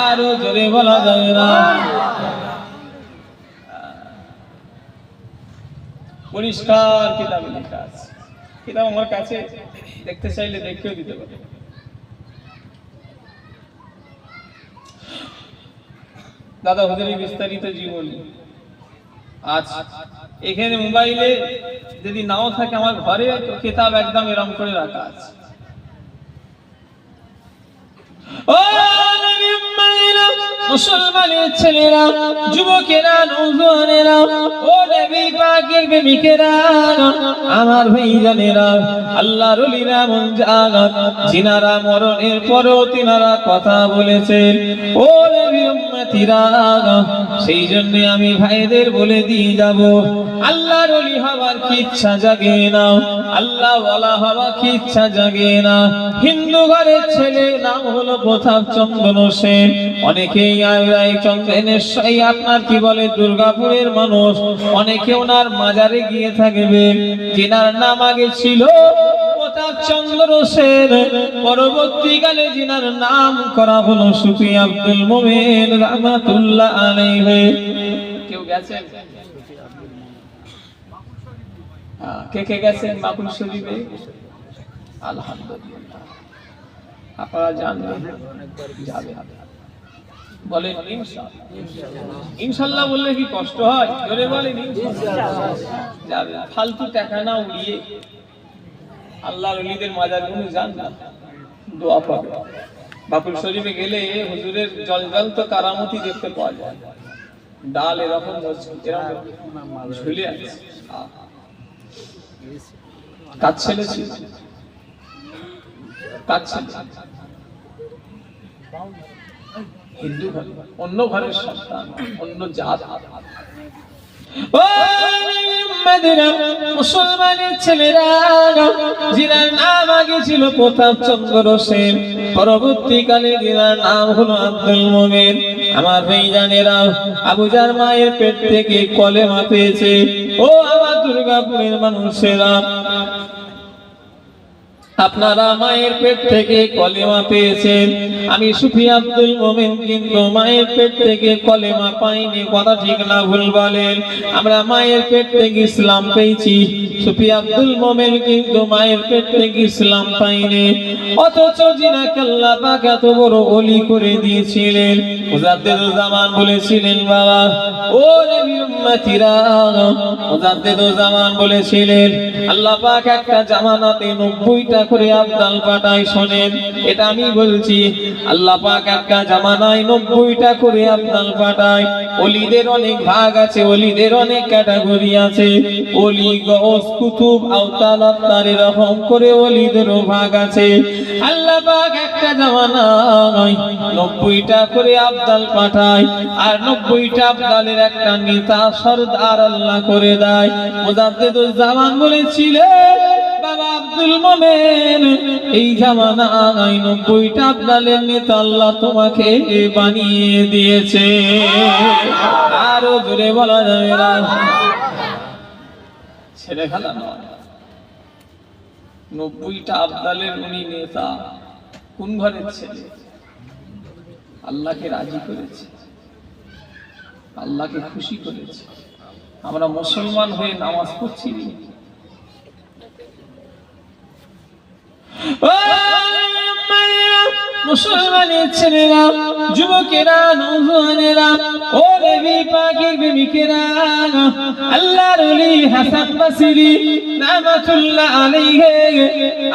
আরো জোরে বলা যাবে না। পরিষ্কার কিতাবে লেখা আছে, কিতাব আমার কাছে, দেখতে চাইলে দেখেও দিতে পারে। দাদা হুজুরের বিস্তারিত জীবনী আজ এখানে মোবাইলে যদি নাও থাকে, আমার ঘরে কিতাব একদম এরম করে রাখা আছে। ও মুসলমানের ছেলেরা, যুবকেরা, নওজোয়ানেরা, ও নবী পাকের প্রেমিকেরা, আমার ভাইজানেরা, আল্লাহর ওলিরা, মন জাগাত যিনারা মরণের পরেও তিনারা কথা বলেছেন, ও নবী উম্মতিরা, সেই জন্য আমি ভাইদের বলে দিয়ে যাব, আল্লাহর ওলি হওয়ার কি ইচ্ছা জাগে না, আল্লাহ ওয়ালা হওয়ার কি ইচ্ছা জাগে না। হিন্দু ঘরের ছেলে, নাম হলো প্রতাপ চন্দ্র সেন, অনেকেই চন্দ্রেশ্বরী আপনার কি বলে দুর্গাপুরের মানুষ, অনেকে ওনার মাজারে গিয়ে থাকবে, যিনার নাম আগে ছিল প্রতাপ চন্দ্র সেন, পরবর্তীকালে যিনার নাম করা হলো সুফি আব্দুল মোমেন রাহমাতুল্লাহ আলাইহি। কেউ গেছেন? কে কে গেছেন মাকুল শরীফে? আলহামদুলিল্লাহ, আপনারা জানবেন, যাবেন, বলেন ইনশাআল্লাহ। ইনশাআল্লাহ বললে কি কষ্ট হয়? জোরে বলেন ইনশাআল্লাহ। যাবে, ফালতু টাকা না উড়িয়ে আল্লাহর ওলিদের মাজার গুলো যান না, দোয়া পাবে। বাকুল শরীফে গেলে হুজুরের জলজল তো কারামতি দেখতে পাওয়া যায়, ডাল এরকম ঝুলে আছে। কাজ ছেলে ছিল, কাজ ছেলে, হিন্দু ঘর, অন্য ঘরের সন্তান, অন্য জাত। মুসলমানের ছেলেরা, যিনার নাম আগে ছিল প্রতাপ চন্দ্র সেন, পরবর্তীকালে যিনার নাম হলো আব্দুল মোমেন, আমার ভাইজানেরা, আবুজার মায়ের পেট থেকে কলেমা পেয়েছে। ও আমার দুর্গাপুরের মানুষেরা, আপনারা মায়ের পেট থেকে কলেমা পেয়েছেন, আমি সুফি আব্দুল মোমেন কিন্তু মায়ের পেট থেকে কলেমা পাইনি, কথা ঠিক না ভুল বলেন? আমরা মায়ের পেট থেকে ইসলাম পেয়েছি, সুফি আব্দুল মোমেন কিন্তু মায়ের পেট থেকে ইসলাম পাইনি। অথচ যিনাকে আল্লাহ পাক এত বড় ওলি করে দিয়েছিলেন, মুজাদ্দিদুজ জামান বলেছিলেন, বাবা ও নবী উম্মতিরা, মুজাদ্দিদুজ জামান বলেছিলেন, আল্লাহ পাক একটা জামানাতে 90টা করে আবদাল পাঠায়। শোনেন, এটা আমি বলছি, আল্লাহ পাক একটা জামানায় 90টা করে আবদাল পাঠায়। ওলিদের অনেক ভাগ আছে, ওলিদের অনেক ক্যাটাগরি আছে, ওলি, গওস, কুতুব, আওতাল, আফতার, এরকম করে ওলিদেরও ভাগ আছে। আল্লাহ পাক একটা জামানায় 90টা করে আবদাল পাঠায়, আর 90টা আবদালের একটা নেতা সরদার আল্লাহ করে দেয়। মুজাদ্দিদুজ জামান বলেছিলেন, বাবা আব্দুল মোমেন, এই জামানায় 90টা আবদালের নেতা আল্লাহ তোমাকে বানিয়ে দিয়েছে। আরো জোরে বলা যাবে না, ছেলে খেলা নয়। 90টা আবদালের উনি নেতা, কোন ঘরের ছেলে? আল্লাহকে রাজি করেছে, আল্লাহকে খুশি করেছে। আমরা মুসলমান হয়ে নামাজ পড়ছি, মুসলমানের ছেলেরা, যুবকেরা, নওজোয়ানেরা, ও নবী পাকের প্রেমিকেরা, আল্লাহর ওলি হাসান বসরি রাহমাতুল্লাহ আলাইহি,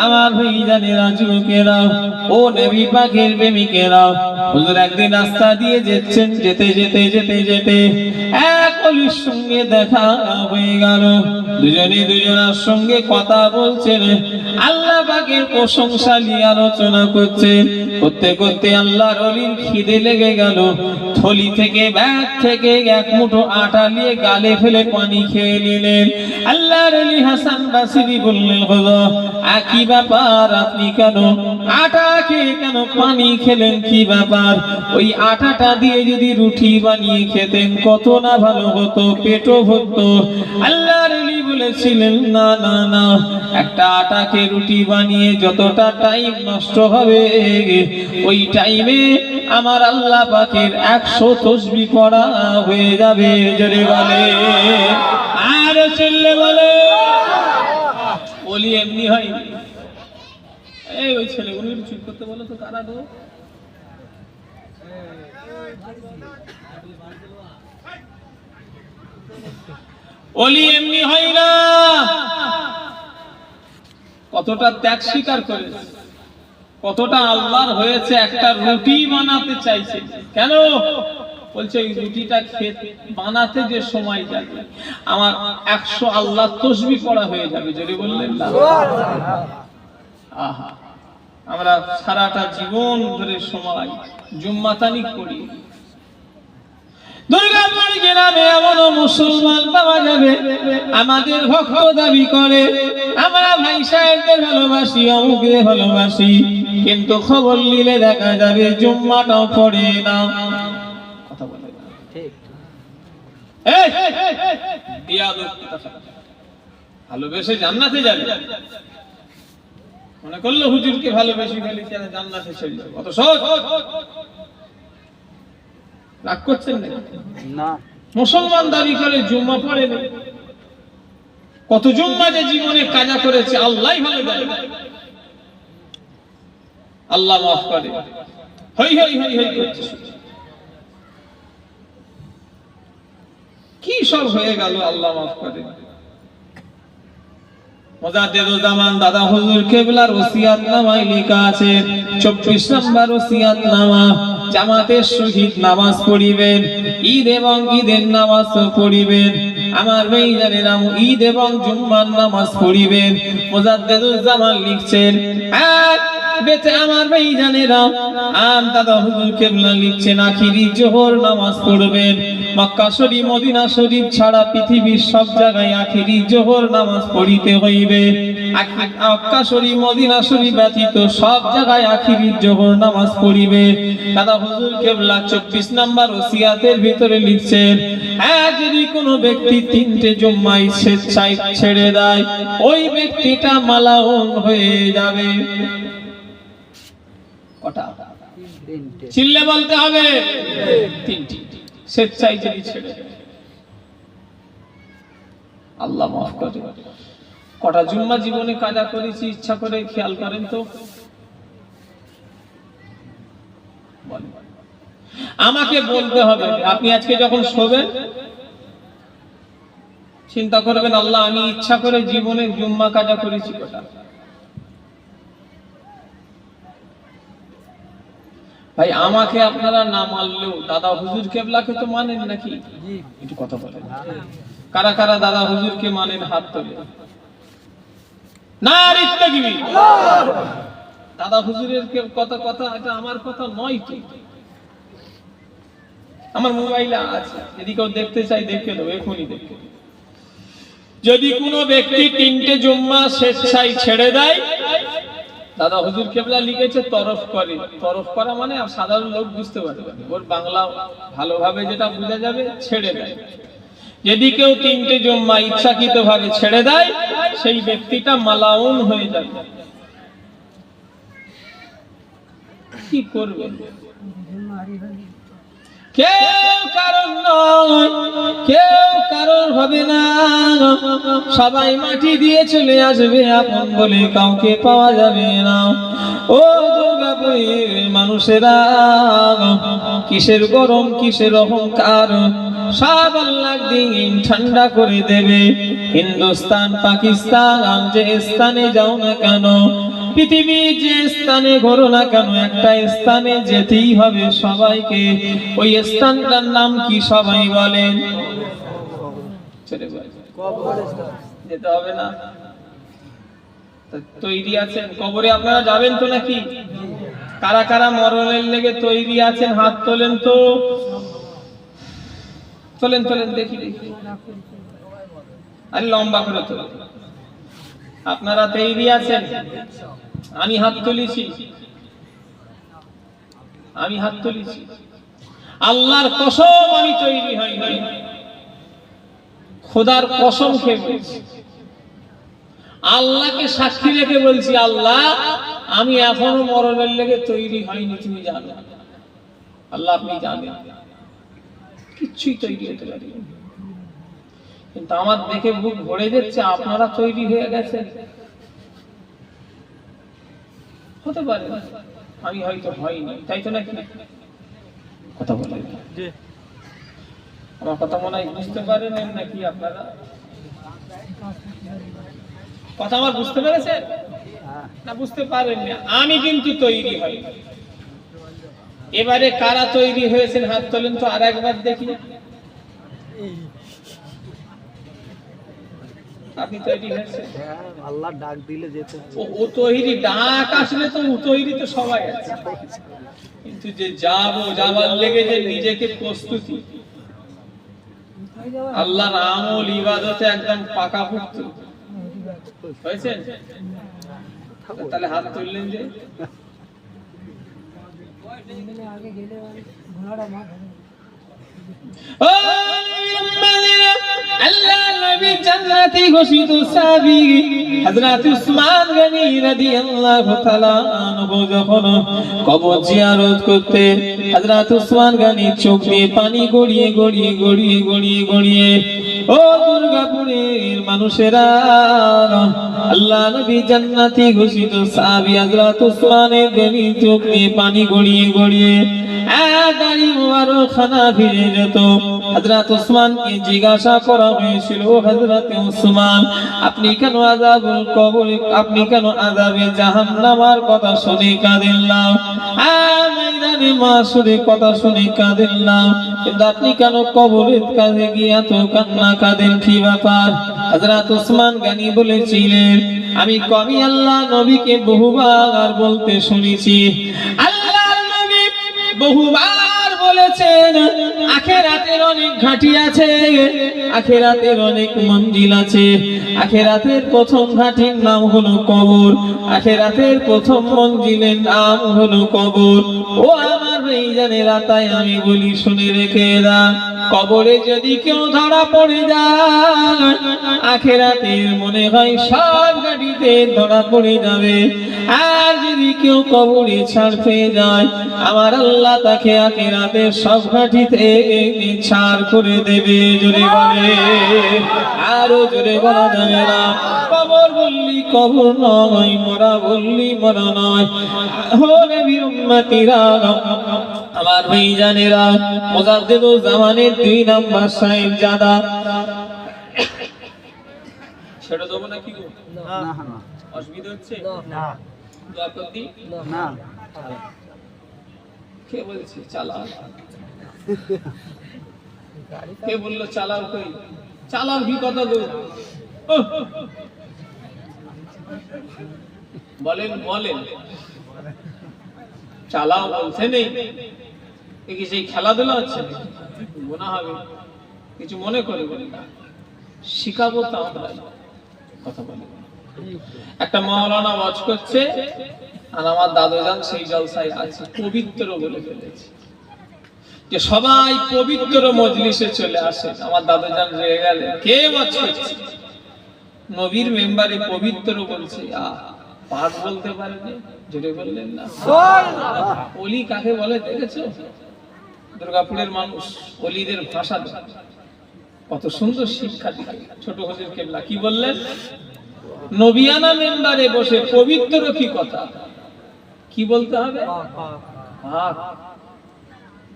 আমার ভাইজানেরা, যুবকেরা, ও নবী পাকের প্রেমিকেরা, হুজুর একদিন রাস্তা দিয়ে যাচ্ছেন, যেতে যেতে যেতে যেতে এক ওলির সঙ্গে দেখা হয়ে গেল। দুজনে দুজনের সঙ্গে কথা বলছেন, আল্লাহ পাকের প্রশংসা নিয়ে আলোচনা করছেন। করতে করতে আল্লাহর ওলির খিদে লেগে গেল। থলি থেকে, ব্যাগ থেকে এক মুঠো আটা নিয়ে গালে ফেলে পানি খেয়ে নিলেন। আল্লাহর ওলি হাসান বসরি বললেন, হুজুর কি ব্যাপার, আপনি কেন আটা খেয়ে কেন পানি খেলেন, কি ব্যাপার? ওই আটাটা দিয়ে যদি রুটি বানিয়ে খেতেন কত না ভালো হতো, পেটও ভরতো। আল্লাহর ওলি বলেছিলেন, না না না, একটা আটাকে রুটি বানিয়ে যতটা টাইম নষ্ট হবে, ওই টাইমে আমার আল্লাহ পাকের 100 তাসবিহ পড়া হয়ে যাবে। জোরে বলে আর চললে বলে, ওলি এমনি হয়। এই ওই ছেলেগুলো একটু চুপ করতে বলো তো, কারা গো? ওলি এমনি হয় না। কতটা ত্যাগ স্বীকার করেছে, কতটা আল্লাহর হয়েছে, একটা রুটি বানাতে চাইছে। কেন বলছে? এই রুটিটা খেতে বানাতে যে সময় যাবে, আমার 100 আল্লাহ তাসবিহ পড়া হয়ে যাবে। যদি বললেন না, আহা, আমরা সারাটা জীবন ধরে সময় জুম্মাতানি করি। দুর্গাপুর গ্রামে এমন মুসলমান পাওয়া যাবে আমাদের ভক্ত দাবি করে, আমরা ভাই সাহেবদের ভালোবাসি, অমুকদের ভালোবাসি, কিন্তু খবর নিলে দেখা যাবে জুম্মাটাও পড়ে না। কথা বলে না, ঠিক। এই বিয়াদব কথা। ভালোবেসে জান্নাতে যাবে মনে করলো, হুজুরকে ভালোবেসে ফেলে জান্নাতে চলে যাবে, কত সহজ। রাগ করছেন না? মুসলমান দাবি করে জুম্মা পড়ে না। কত জুম্মা যে জীবনে কাজা করেছে আল্লাহই ভালো জানে। আল্লাহ মাফ করে, হই হই হই হই করছে। কি সব হয়ে গেল, আল্লাহ মাফ করে। মুজাদ্দিদুজ্জামান দাদা হুজুর কেবলার ওসিয়াতনামায় লেখা আছে, 24 নম্বর ওসিয়াতনামা, জামাতের সহিত নামাজ পড়িবেন, ঈদ এবং ঈদের নামাজ পড়িবেন। আমার ভাইজানেরা, ঈদ এবং জুম্মার নামাজ পড়িবেন। মুজাদ্দিদুজ্জামান লিখছেন, আর বেতে আমার ভাইজানেরা, আর দাদা হুজুর কেবলা লিখছেন, আখিরি জোহর নামাজ পড়বেন। মক্কা শরীফ, মদিনা শরীফ ছাড়া পৃথিবীর সব জায়গায় আখিরি জোহর নামাজ পড়িতে হইবে। মক্কা শরীফ, মদিনা শরীফ ব্যতীত সব জায়গায় আখিরি জোহর নামাজ পড়িবে। দাদা হুজুর কেবলা 24 নম্বর ওসিয়াতের ভিতরে লিখছেন, যদি কোনো ব্যক্তি 3টে জুম্মায় স্বেচ্ছায় ছেড়ে দেয়, ওই ব্যক্তিটা মালাউন হয়ে যাবে। কটা? চিল্লে বলতে হবে, 3টি। স্বেচ্ছায় যদি ছেড়ে দেয়, আল্লাহ মাফ করে। কটা জুম্মা জীবনে কাজা করেছি, ইচ্ছা করে খেয়াল করেন তো। আমাকে বলতে হবে, আপনি আজকে যখন শোবেন চিন্তা করবেন, আল্লাহ আমি ইচ্ছা করে জীবনে জুম্মা কাজা করেছি কটা। ভাই আমাকে আপনারা না মানলেও দাদা হুজুর কেবলাকে তো মানেন নাকি? একটু কথা বলেন, কারা কারা দাদা হুজুরকে মানেন? হাত তোলে। নারী তাকবীর। দাদা হুজুরের কথা কথা, এটা আমার কথা নয়। কি আমার মোবাইলে আছে, যদি কেউ দেখতে চাই দেখে দেবো, এখনই দেখে। যদি কোনো ব্যক্তি 3টে জুম্মা স্বেচ্ছায় ছেড়ে দেয়, দাদা হুজুর কেবলা লিখেছে তরফ করে। তরফ করা মানে সাধারণ লোক বুঝতে পারবে, ওর বাংলা ভালোভাবে যেটা বোঝা যাবে, ছেড়ে দেয়। যদি কেউ 3টে জুম্মা ইচ্ছাকৃতভাবে ছেড়ে দেয়, সেই ব্যক্তিটা মালাউন হয়ে যাবে। কি করবে? কেউ কারণ নয়, কেউ কারণ হবে না, সবাই মাটি দিয়ে চলে আসবে, আপন বলে কাউকে পাওয়া যাবে না। ও দুর্গাপুর দুর্গাপুরের মানুষেরা কিসের গরম কিসের অহংকার, সব আল্লাহ দিন ঠান্ডা করে দেবে। হিন্দুস্তান পাকিস্তান যে স্থানে যাও না কেন, পৃথিবীর যে স্থানে ঘোরো না কেন, একটা স্থানে যেতেই হবে সবাইকে। ওই স্থানটার নাম কি সবাই বলেন? যেতে হবে না? তৈরি আছেন? কবরে আপনারা যাবেন তো নাকি? কারা কারা মরণের লেগে তৈরি আছেন হাত তোলেন তো। তোলেন তোলেন দেখি দেখি, আরে লম্বা করে তোলেন। আপনারা তৈরি আছেন? আমি হাত তুলেছি, আমি হাত তুলেছি। আল্লাহর কসম আমি তৈরি হই নাই, খোদার কসম খেয়ে বলছি, আল্লাহকে সাক্ষী রেখে বলছি, আল্লাহ আমি এখনো মরণের লেগে তৈরি হয়নি, তুমি জানো। আল্লাহ আপনি জানেন, কিচ্ছুই তৈরি হতে পারি, কিন্তু আমার দেখে বুক ভরে যাচ্ছে আপনারা তৈরি হয়ে গেছেন। হতে পারে আমি হয়তো হয়নি, তাই তো নাকি? কথা বলেন, আমার কথা মনে হয় বুঝতে পারেন নাকি আপনারা? কথা আমার বুঝতে পেরেছেন না বুঝতে পারেননি? আমি কিন্তু তৈরি হই। এবারে কারা তৈরি হয়েছেন হাত তোলেন তো আর একবার দেখি। আপনি তৈরি হয়েছেন? আল্লাহ ডাক দিলে যেতে হবে। ও তৈরি, ডাক আসলে তো ও তৈরি তো সবাই আছে, কিন্তু যে যাবো যাবার লেগে যে নিজেকে প্রস্তুতি, আল্লাহর আমল ইবাদতে একদম পাকাপোক্ত হয়েছেন। তাহলে হাত তুললেন যে? আল্লাহ নবী জান্নাতি ঘোষিত সাহাবী হযরত উসমান গনি রাদিয়াল্লাহু তাআলা আনহু যখন কবর জিয়ারত করতে, হযরত উসমান গনি চোখ দিয়ে পানি গড়িয়ে গড়িয়ে গড়িয়ে গড়িয়ে গড়িয়ে, ও দুর্গাপুরের মানুষেরা, আল্লাহ নবী জান্নাতি ঘোষিত সাহাবী হযরত উসমানের গনি চোখ দিয়ে পানি গড়িয়ে গড়িয়ে দাড়ি মুবারক খানা ফিরে যেত। হযরত উসমানকে জিজ্ঞাসা করা হয়েছিল, হযরত উসমান আপনি কেন আযাবুল কবর, আপনি কেন আযাবে জাহান্নামের কথা শুনে কাঁদেন না, ময়দানে মাশরের কথা শুনে কাঁদেন না, কিন্তু আপনি কেন কবরের কাছে গিয়ে এত কান্না কাঁদেন, কি ব্যাপার? হযরত উসমান গনি বলেছিলেন, আমি কবি আল্লাহ নবীকে বহুবার বলতে শুনেছি, আল্লাহ নবী বহুবার বলেছেন আখিরাতের অনেক ঘাঁটি আছে, আখিরাতের অনেক মঞ্জিল আছে, আখিরাতের প্রথম ঘাঁটির নাম হলো কবর, আখিরাতের প্রথম মঞ্জিলের নাম হলো কবর। ও আমার ভাইজানেরা, তাই আমি বলি শুনে রেখে দাও, কবরে যদি কেউ ধরা পড়ে যায়, আখিরাতের মনে হয় সব ঘাঁটিতে ধরা পড়ে যাবে, আর যদি কেউ কবরে ছাড় পেয়ে যায়, আমার আল্লাহ তাকে আখিরাতের সব ঘাঁটিতে ছাড় করে দেবে। জোরে বলে, আরো জোরে বলা যাবে না। কবর বললি কবর নয়, মরা বললি মরা নয়। ও নবীর উম্মতিরা, আমার ভাইজানেরা, মুজাদ্দিদুল জামানের 2 নাম্বার সাহেবজাদা, ছেড়ে দেবো নাকি গো? না না অসুবিধা হচ্ছে না দোয়া করে দিই? না, কে বলছে চালাও? কে বললো চালাও? কই চালাও কি কথা গো? বলেন বলেন, চালাও বলছে নেই, এ কি সেই খেলাধুলা হচ্ছে? গুনাহ হবে, কিছু মনে করে বলি না, শিখাবো তো আমরা। কথা বলি, একটা মাওলানা ওয়াজ করছে, আর আমার দাদুজান সেই জলসায় আছে, পবিত্র বলে ফেলেছে যে সবাই পবিত্র মজলিসে চলে আসে। আমার দাদুজান রেগে গেলেন, কে ওয়াজ করছে? নবীর মেম্বারে পবিত্র বলছে, পাক বলতে পারে না? জোরে বললেন না? ওলি কাকে বলে দেখেছো? দুর্গাপুরের মানুষ ওলিদের ভাষা কত সুন্দর শিক্ষা দিল ছোট হুজুর কেবলা। কি বললেন? নবিয়ানা মেম্বারে বসে পবিত্র কি কথা, কি বলতে হবে? হক হক হক।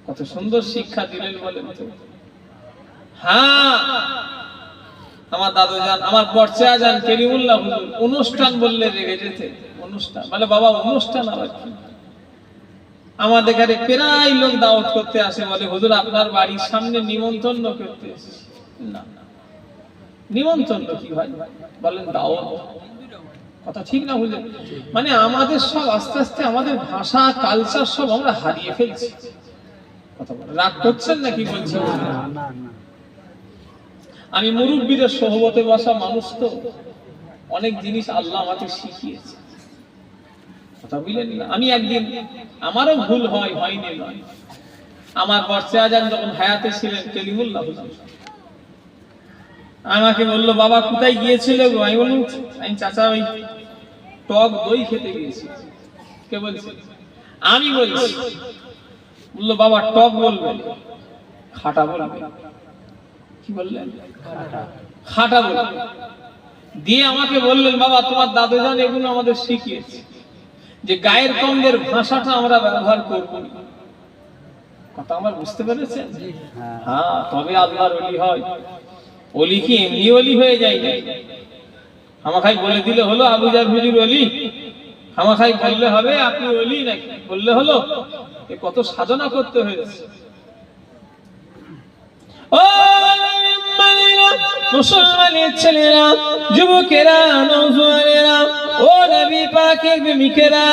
কত সুন্দর শিক্ষা দিলেন বলেন তো। হ্যাঁ, আমার দাদু জান, আমার পর্চা জান কেরিমুল্লাহ হুজুর অনুষ্ঠান বললে রেগে যেতে। অনুষ্ঠান মানে বাবা অনুষ্ঠান আবার কি? আমাদের ঘরে প্রায় লোক দাওয়াত করতে আসে, বলে হুজুর আপনার বাড়ির সামনে নিমন্ত্রণ করতে এসেছি। না, নিমন্ত্রণ কি ভাই? বলেন দাওয়াত। কথা ঠিক না হুজুর? মানে আমাদের সব আস্তে আস্তে আমাদের ভাষা কালচার সব আমরা হারিয়ে ফেলছি। কথা বলেন, রাগ করছেন নাকি বলছেন? না না না, আমি মুরব্বীদের সোহবতে বসা মানুষ, তো অনেক জিনিস আল্লাহ আমাকে শিখিয়েছে। কথা বুঝলেন না? আমি একদিন, আমারও ভুল হয়, হয়নি নয়, আমার বর্ষে আজান যখন হায়াতে ছিলেন কেলিমুল্লাহ হুজুর আমাকে বললো, বাবা কোথায় গিয়েছিলে গো? আমি বললাম, আমি চাচা ওই টক দই খেতে গিয়েছি। কে বলছে? আমি বলছি। বললো, বাবা টক বলবে, খাটা বলবে। কি বললেন? খাটা বলবে। দিয়ে আমাকে বললেন, বাবা তোমার দাদু জান এগুলো আমাদের শিখিয়েছে যে গায়ের কন্দের ভাষাটা আমরা ব্যবহার করব না। কথা আমার বুঝতে পেরেছেন? হ্যাঁ, তবে আল্লাহর ওলি হয়। ওলি কি এমনি ওলি হয়ে যায় না? আমাখাই বলে দিলে হলো আবু জার হুজুর ওলি? আমাখাই বললে হবে আপনি ওলি নাকি? বললে হলো? এ কত সাধনা করতে হয়েছে। ও মুসলমানের ছেলেরা, যুবকেরা, নওজোয়ানেরা, ও নবী পাকের প্রেমিকেরা,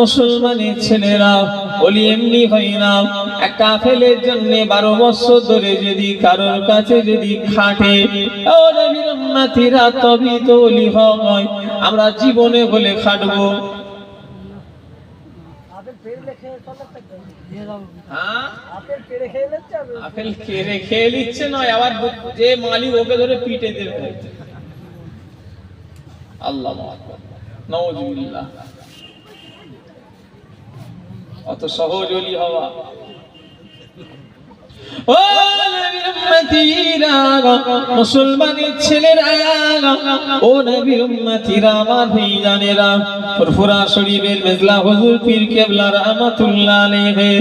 মুসলমানের ছেলেরা, ওলি এমনি হয় না। একটা আপেলের জন্য 12 বছর ধরে যদি কারোর কাছে যদি খাটে, ও নবীর উম্মতিরা, তবেই তো ওলি হয়। আমরা জীবনে বলে খাটবো। আপেল পেড়ে খেয়ে চলে থাকবে দিয়ে দাও। হ্যাঁ, আপেল পেড়ে খেয়ে নিচ্ছে আপেল খেয়ে নিচ্ছে নয়, আবার যে মালিক ওকে ধরে পিটে দেবে। আল্লাহু আকবার, নাউজুবিল্লাহ। অত সহজ ওলি হওয়া। ও নবীর উম্মতিরা, মুসলমানের ছেলেরা, ও নবীর উম্মতিরা, আমার ভাইজানেরা, ফুরফুরা শরীফের মেজলা হুজুর পীর কেবলা রাহমাতুল্লাহ আলাইহি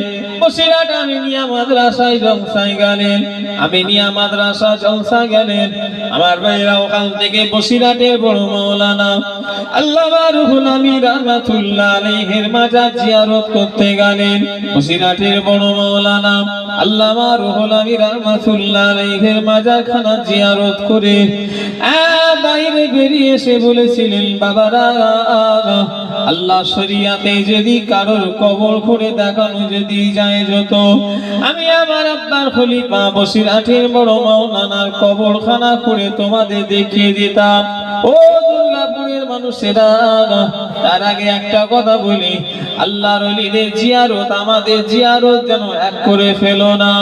বসিরহাট আমিনিয়া মাদ্রাসায় জলসায় গেলেন। আমিনিয়া মাদ্রাসা জলসা গেলেন। আমার ভাইরা ওখান থেকে বসিরহাটের বড় মাওলানা আল্লামা রুহুল আমিন রাহমাতুল্লাহ আলাইহির মাজার জিয়ারত করতে গেলেন। বসিরহাটের বড় মাওলানা আল্লামা রুহুল আমিন রাহমাতুল্লাহ আলাইহির মাজারখানা জিয়ারত করে বাইরে বেরিয়ে এসে বলেছিলেন, বাবারা, আল্লাহ শরিয়াতে যদি কারোর কবর করে দেখানো যদি যায় যত, আমি আমার আব্বার খলিফা বসিরহাটের বড় মাওলানার কবরখানা করে তোমাদের দেখিয়ে দিতাম। ও দুর্গাপুরের মানুষেরা, তার আগে একটা কথা বলি, আল্লাহর ওলিদের জিয়ারত আমাদের জিয়ারত যেন এক করে ফেলো না।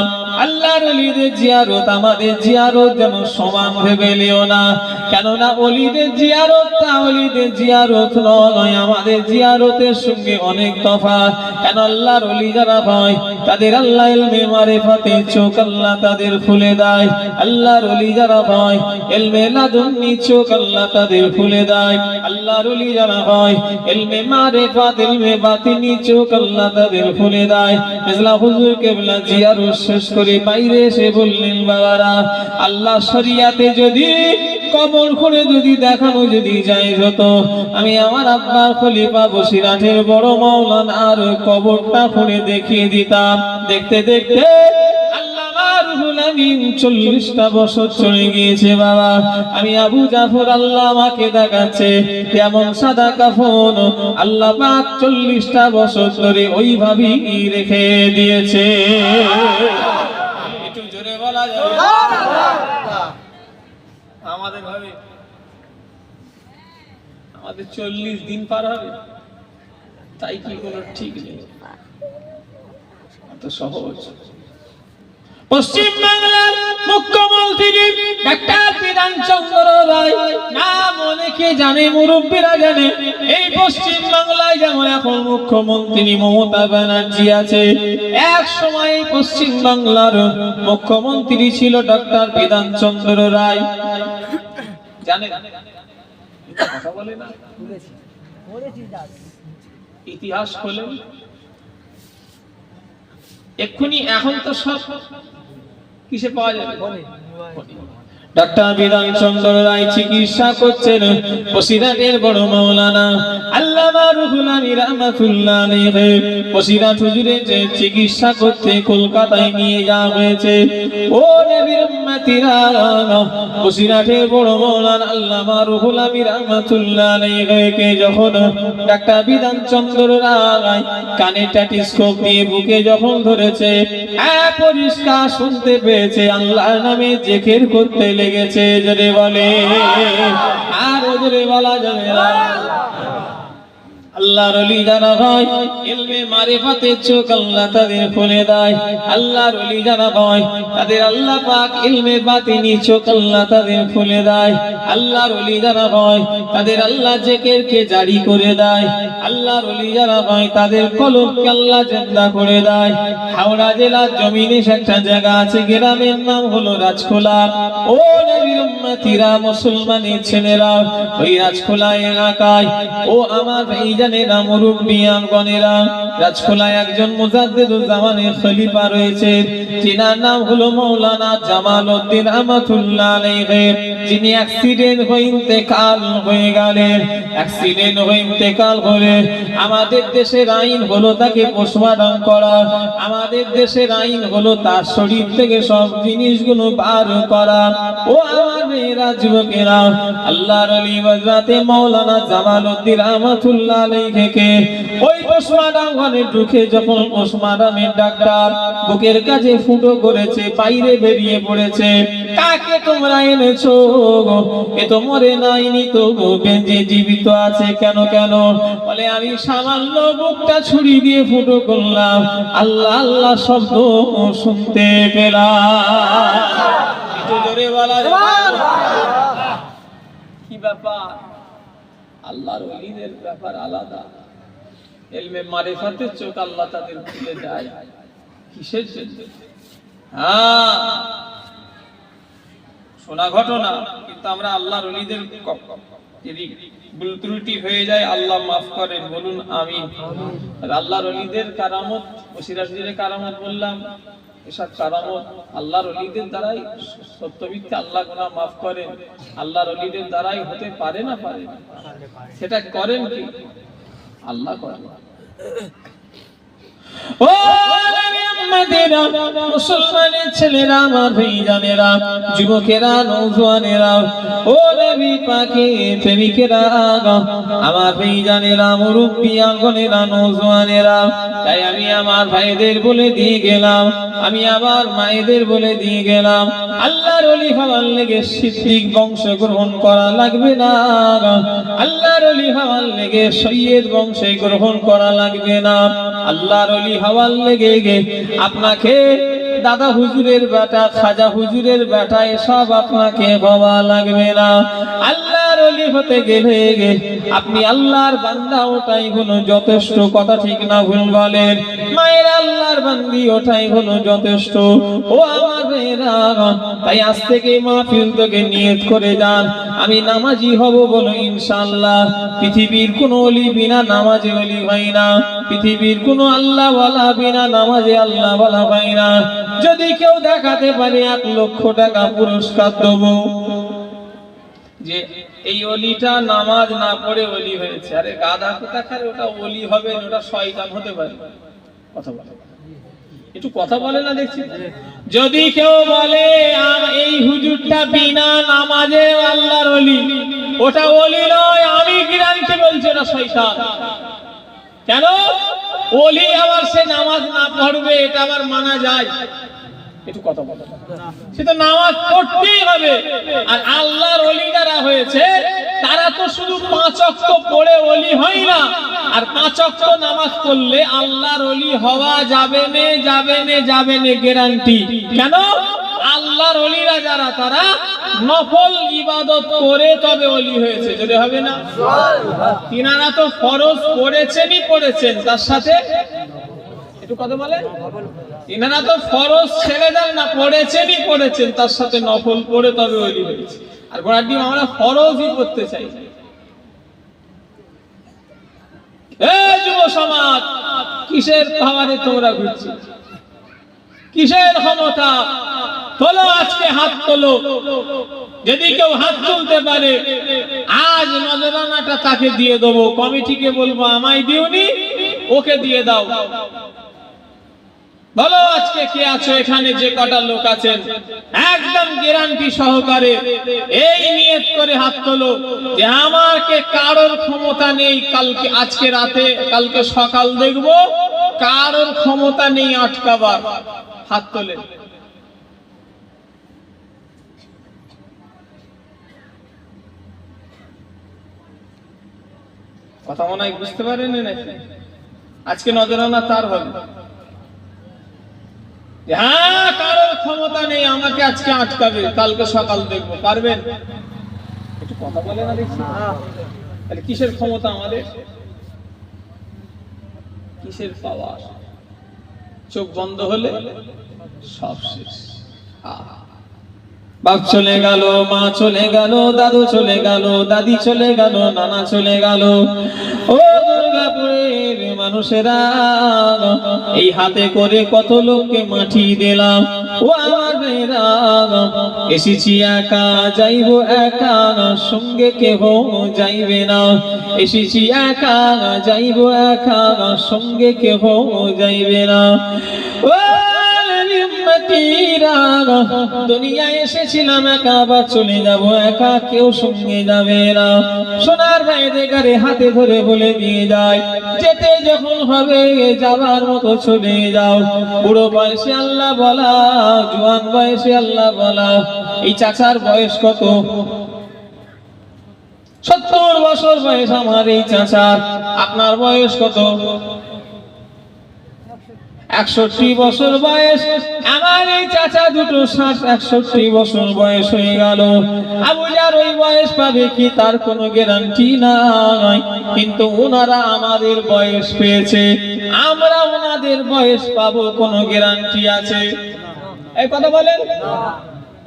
আল্লাহর ওলিদের জিয়ারত আমাদের জিয়ারত যেন সমান ভেবে লিও না। কেননা ওলিদের জিয়ারতটা ওলিদের জিয়ারত নয়, আমাদের জিয়ারতের সঙ্গে অনেক তফাৎ। কেন আল্লাহর ওলি যারা হয় তাদের আল্লাহ ইলমে মারিফাতে চোখ আল্লাহ তাদের খুলে দেয়। আল্লাহর ওলি যারা হয় ইলমে লাদুন্নি চোখ আল্লাহ তাদের খুলে দেয়। আল্লাহর ওলি যারা হয় ইলমে মারিফাত ইলমে বাতিনি চোখ আল্লাহ তাদের খুলে দেয়। মেজলা হুজুর কেবলা জিয়ারত শেষ করে বাইরে এসে বললেন, বাবারা, আল্লাহ শরিয়াতে যদি কবর করে যদি দেখানো যদি যায় হতো, আমি আমার আব্বার খলিফা বসিরহাটের বড় মাওলানার কবরটা করে দেখিয়ে দিতাম। দেখতে দেখতে আল্লামা রুহুল আমিন 40টা বছর চলে গিয়েছে বাবা। আমি আবু জাফর আল্লাহ আমাকে দেখাচ্ছে কেমন সাদা কাফন আল্লাহ পাক 40টা বছর ধরে ওইভাবেই রেখে দিয়েছে। একটু জোরে বলা যাবে? আমাদের ভাবে আমাদের 40 দিন পার হবে, তাই কি কোনো ঠিক নেই। এত সহজ। পশ্চিম বাংলার মুখ্যমন্ত্রী ডাক্তার বিধানচন্দ্র রায় নাম অনেকে জানে, মুরব্বীরা জানে। এই পশ্চিম বাংলায় যেমন এখন মুখ্যমন্ত্রী মমতা ব্যানার্জি আছে, এক সময় পশ্চিম বাংলার মুখ্যমন্ত্রী ছিল ডাক্তার বিধানচন্দ্র রায়। জানেন? কথা বলে না? বলেছি দাস ইতিহাস খোলেন এক্ষুনি, এখন তো সব কিসে পাওয়া যাবে? ডাক্তার বিধান চন্দ্র রায় চিকিৎসা করছেন বসিরহাটের বড় মাওলানা আল্লামা রুহুল আমিন রাহমাতুল্লাহ আলাইহি। বসিরহাট হুজুরের যে চিকিৎসা করতে কলকাতায় নিয়ে যাওয়া হয়েছে। ও নবীর উম্মতিরা, বসিরহাটের বড় মাওলানা আল্লামা রুহুল আমিন রাহমাতুল্লাহ আলাইহিকে যখন ডাক্তার বিধান চন্দ্র রায় কানে টেলিস্কোপ দিয়ে বুকে যখন ধরেছে, পরিষ্কার শুনতে পেয়েছে আল্লাহর নামে জিকির করতে লেগেছে। জোরে বলে, আর জোরে বলা যাবে না। আল্লাহর ওলি যারা হয় ইলমে মারিফাতের চোখ আল্লাহ তাদের খুলে দেয়। আল্লাহর ওলি যারা হয় তাদের আল্লাহ পাক ইলমে বাতিনি চোখ আল্লাহ তাদের খুলে দেয়। আল্লাহর ওলি যারা হয় তাদের আল্লাহ জিকিরকে জারি করে দেয়। আল্লাহর ওলি যারা হয় তাদের কলবকে আল্লাহ জিন্দা করে দেয়। হাওড়া জেলার জমিনে একটা জায়গা আছে, গ্রামের নাম হলো রাজখোলা। ও নবীর উম্মতিরা, মুসলমানের ছেলেরা, ওই রাজখোলা এলাকায় ও আমার ভাইজানেরা, মুরব্বিয়ানগণেরা, রাজখোলায় একজন মুজাদ্দিদুজ্জামানের খলিফা রয়েছে, যিনার নাম হলো মাওলানা জামাল উদ্দিন রহমাতুল্লাহ আলাইহি, যিনি অ্যাক্সিডেন্ট হয়ে ইন্তেকাল হয়ে গেলেন। অ্যাক্সিডেন্ট হয়ে ইন্তেকাল হলে আমাদের দেশের আইন হলো তাকে পোস্টমর্টম করা। আমাদের দেশের আইন হলো তার শরীর থেকে সব জিনিসগুলো বার করা। ও আমার মেয়েরা, যুবকেরা, আল্লাহর ওলি হযরতে মাওলানা জামাল উদ্দিন রহমাতুল্লাহ আলাইহিকে ওই পোস্টমর্টম ঘরে ঢুকে যখন পোস্টমর্টমের ডাক্তার বুকের কাছে ফুটো করেছে, বাইরে বেরিয়ে পড়েছে, কাকে তোমরা এনেছো? এ তো মরে নাইনি, তো বেঁচে জীবিত আছে। কেন কেন? বলে আমি সামান্য বুকটা ছুরি দিয়ে ফুটো করলাম, আল্লাহ আল্লাহ শব্দ শুনতে পেলাম। একটু জোরে বলা যাবে? কি ব্যাপার? আল্লাহর ওলিদের ব্যাপার আলাদা। ইলমে মারিফাতের চোখ আল্লাহ তাদের খুলে দেয়। কিসের জন্য? শোনা ঘটনা, কিন্তু আমরা আল্লাহর ওলিদের যদি ভুল ত্রুটি হয়ে যায় আল্লাহ মাফ করেন, বলুন আমিন। আল্লাহর ওলিদের কারামত, বসিরহাটের কারামত বললাম, এসব কারামত আল্লাহর ওলিদের দ্বারাই, সত্যবিদকে আল্লাহ গুনাহ মাফ করেন, আল্লাহর ওলিদের দ্বারাই হতে পারে না? পারে না। সেটা করেন কি? আল্লাহ করেন। ও মুসলমানের ছেলেরা, আমার ভাইজানেরা, যুবকেরা, নওজোয়ানেরা, ও নবী পাকের প্রেমিকেরা, আমার ভাইজানেরা, মুরব্বিয়ানগণেরা, নওজোয়ানেরা, তাই আমি আমার ভাইদের বলে দিয়ে গেলাম, আমি আমার মায়েদের বলে দিয়ে গেলাম, আল্লাহর ওলি হওয়ার লেগে সিদ্দিক বংশ গ্রহণ করা লাগবে না। আল্লাহর ওলি হওয়ার লেগে সৈয়দ বংশে গ্রহণ করা লাগবে না। আল্লাহর ওলি হওয়ার লেগে আপনাকে দাদা হুজুরের বেটা, খাজা হুজুরের বেটা, এসব আপনাকে হওয়া লাগবে না। আল্লাহর ওলি হতে গেলে আপনি আল্লাহর বান্দা, ওটাই হলো যথেষ্ট। কথা ঠিক না ভুল বলেন? মায়ের আল্লাহর বান্দি, ওটাই হলো যথেষ্ট। ও আমার মেয়েরা, তাই আজ থেকে মাহফিল থেকে নিয়ত করে যান, আমি নামাজি হব বলো ইনশাআল্লাহ। পৃথিবীর কোন ওলি বিনা নামাজে ওলি হয় না, পৃথিবীর কোন আল্লাহ ওয়ালা বিনা নামাজে আল্লাহ ওয়ালা হয় না। যদি কেউ দেখাতে পারে 1 লক্ষ টাকা পুরস্কার দেব, যে এই ওলিটা নামাজ না পড়ে ওলি হয়েছে। আরে গাধা কোথাকার, ওটা ওলি হবে না, ওটা শয়তান হতে পারে। কথা বলে, একটু কথা বলে না দেখছি। যদি কেউ বলে এই হুজুরটা বিনা নামাজে আল্লাহর ওলি, ওটা ওলি নয়, আমি গ্যারান্টি বলছি ওটা শয়তান। কেন? ওলি আবার সে নামাজ না পড়বে, এটা আবার মানা যায়? একটু কথা বলে, সে তো নামাজ পড়তেই হবে। আর আল্লাহর ওলি যারা হয়েছে তারা তো শুধু 5 ওয়াক্ত পড়ে ওলি হয় না, আর 5 ওয়াক্ত নামাজ পড়লে আল্লাহর ওলি হওয়া যাবে না, যাবে না, যাবে না, গ্যারান্টি। কেন? আল্লাহর ওলিরা যারা, তারা নফল ইবাদত করে তবে ওলি হয়েছে, যদি হবে না। তিনারা তো ফরজ পড়েছেনই পড়েছেন, তার সাথে একটু কথা বলেন, তিনারা তো ফরজ ছেড়ে দেন না, পড়েছেনই পড়েছেন, তার সাথে নফল পড়ে তবে ওলি হয়েছে। আর গোড়ার ডিম আমরা ফরজই পড়তে চাই, এই যুব সমাজ, কিসের পাওয়ারে তোমরা ঘুরছো? কিসের ক্ষমতা? তোলো আজকে হাত তোলো। যদি কেউ হাত তুলতে পারে আজ নজরানাটা তাকে দিয়ে দেবো। কমিটিকে বলবো আমায় দিওনি, ওকে দিয়ে দাও। বলো আজকে কে আছো এখানে? যে কটা লোক আছেন একদম গ্যারান্টি সহকারে এই নিয়ত করে হাত তোলো যে আমাকে কারোর ক্ষমতা নেই কালকে, আজকে রাতে, কালকে সকাল দেখবো কারোর ক্ষমতা নেই আটকাবার। হাত তোলে। কথা মনে হয় বুঝতে পারেন নাকি? আজকে নজরানা তার হবে, হ্যাঁ কারোর ক্ষমতা নেই আমাকে আজকে আটকাবে, কালকে সকাল দেখবো। পারবেন? একটু কথা বলে না দেখছি। তাহলে কিসের ক্ষমতা আমাদের? কিসের পাওয়ার? চোখ বন্ধ হলে সব শেষ। বাপ চলে গেল, মা চলে গেল, দাদু চলে গেল, দাদি চলে গেল, নানা চলে গেল। ও দুর্গাপুরের মানুষেরা, এই হাতে করে কত লোককে মাটি দিলাম। ও আমার মেয়েরা, এসেছি একা যাইবো একা, সঙ্গে কেহ যাইবে না। এসেছি একা যাইবো একা, সঙ্গে কেহ যাইবে না। ও দুনিয়ায় এসেছিলাম একা, আবার চলে যাব একা, কেউ সঙ্গে যাবে না। সোনার ভাইদের গারে হাতে ধরে বলে দিয়ে যায়, যেতে যখন হবে যাবার মতো চলে যাও। বুড়ো বয়সে আল্লাহ বলা, জোয়ান বয়সে আল্লাহ বলা। এই চাচার বয়স কত? 70 বছর বয়স আমার এই চাচার। আপনার বয়স কত? 61 বছর বয়স। আমার এই চাচা দুটো 61 বছর বয়স হয়ে গেল। আবুজার ওই বয়স পাবে কি তার কোনো গ্যারান্টি নাই, কিন্তু ওনারা আমাদের বয়স পেয়েছে, আমরা ওনাদের বয়স পাবো কোনো গ্যারান্টি আছে? এই কথা বলেন।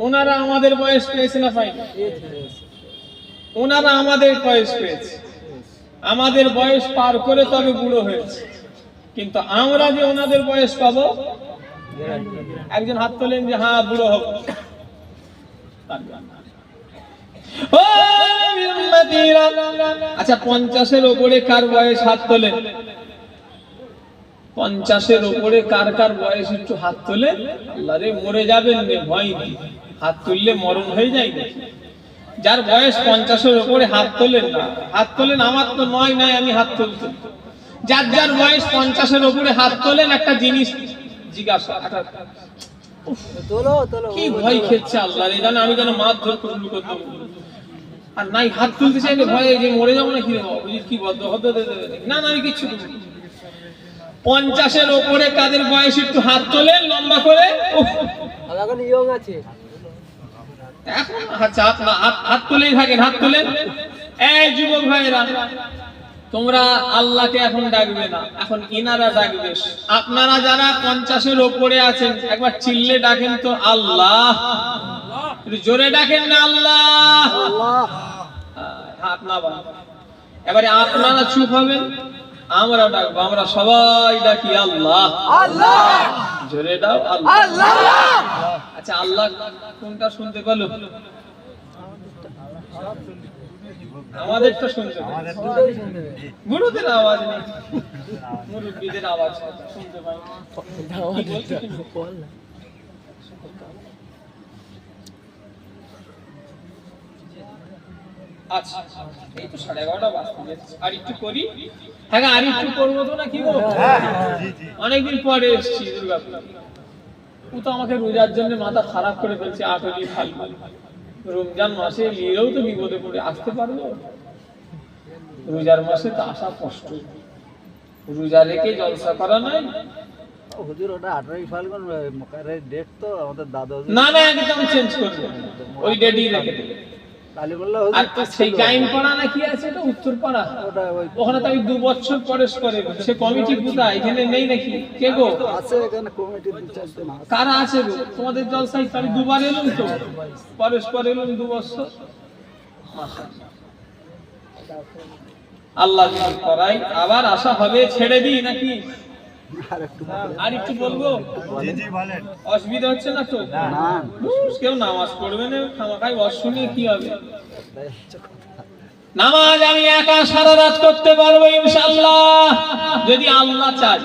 ওনারা আমাদের বয়স পেয়েছে না পাইনি? ওনারা আমাদের বয়স পেয়েছে, আমাদের বয়স পার করে তবে বুড়ো হয়েছে, কিন্তু আমরা যে ওনাদের বয়স পাবো, একজন হাত তোলেন যে হ্যাঁ বুড়ো হব। আচ্ছা 50-এর উপরে কার বয়স? হাত তোলেন। 50-এর উপরে কার কার বয়স? একটু হাত তোলেন। আল্লাহ রে, মরে যাবেন রে, ভয় নেই। হাত তুললে মরণ হয়ে যায় না। যার বয়স 50-এর উপরে হাত তোলেন না, হাত তোলেন। আমার তো নয় নাই, আমি হাত তুলতে। যার যার বয়স 50-এর উপরে হাত তোলেন। একটা জিনিস জিজ্ঞাসা, কি ভয় খেচ্ছে আল্লাহ রে, জানো আমি যেন মাছ ধরতে শুরু করতে আর নাই হাত তুলতে চাইলে ভয়ে যে মরে যাবো না, কি কি বদ্ধ হতে না, না আমি কিচ্ছু। 50-এর উপরে কাদের বয়স একটু হাত তোলেন লম্বা করে। এখন ইয়ং আছে এখন হাত তুলেই থাকেন, হাত তোলেন। এই যুবক ভাইরা, তোমরা আল্লাহকে এখন ডাকবে না, এখন ইনারা ডাকবে। আপনারা যারা 50-এর উপরে আছেন একবার চিল্লে ডাকেন তো আল্লাহ। জোরে ডাকেন না আল্লাহ। হাত না বাঁধ। এবারে আপনারা চুপ হবেন, আমরা ডাকবো। আমরা সবাই ডাকি আল্লাহ আল্লাহ। জোরে দাও আল্লাহ। আচ্ছা আল্লাহ কোনটা শুনতে পেলো? আমাদের তো শুনতে পাই, গুরুদের আওয়াজ নেই, মুরব্বীদের আওয়াজ শুনতে পাই। আচ্ছা এই তো 11:30 বাজতে যাচ্ছে, আর একটু করি। হ্যাঁ আর একটু করবো তো, না কি বলবো? অনেকদিন পরে এসেছি দুর্গাপুর। ও তো আমাকে রোজার জন্য মাথা খারাপ করে ফেলছে। 8 ফাল্গুন রমজান মাসে নিয়েও তো বিপদে পড়ে আসতে পারবো? রোজার মাসে তো আসা কষ্ট। রোজা রেখে জলসা করা নাই। হুজুর ওটা 18 ফাল্গুন মকারের ডেট তো আমাদের দাদু। না না একদম চেঞ্জ করবে, ওই ডেটই রেখে দেবে। কালীবল্লা আর সেই টাইম পাড়া না কি আছে তো উত্তর পাড়া, ওখানে তো আমি 2 বছর পরে করে। সে কমিটি কোথায়? এখানে নেই নাকি? কে গো আছে? এখানে কমিটি 2-4 জন আছে। কারা আছে গো তোমাদের জলসায়? আমি 2 বার এলাম তো, পরস্পর এলাম 2 বছর। আল্লাহ যদি করাই আবার আশা হবে, ছেড়ে দিই নাকি আর একটু আর একটু বলবো? অসুবিধা হচ্ছে না তো? না কেউ নামাজ পড়বে না খামাখাই অশুনে কি হবে? নামাজ আমি একা সারা রাত করতে পারবো ইনশাআল্লাহ, যদি আল্লাহ চায়।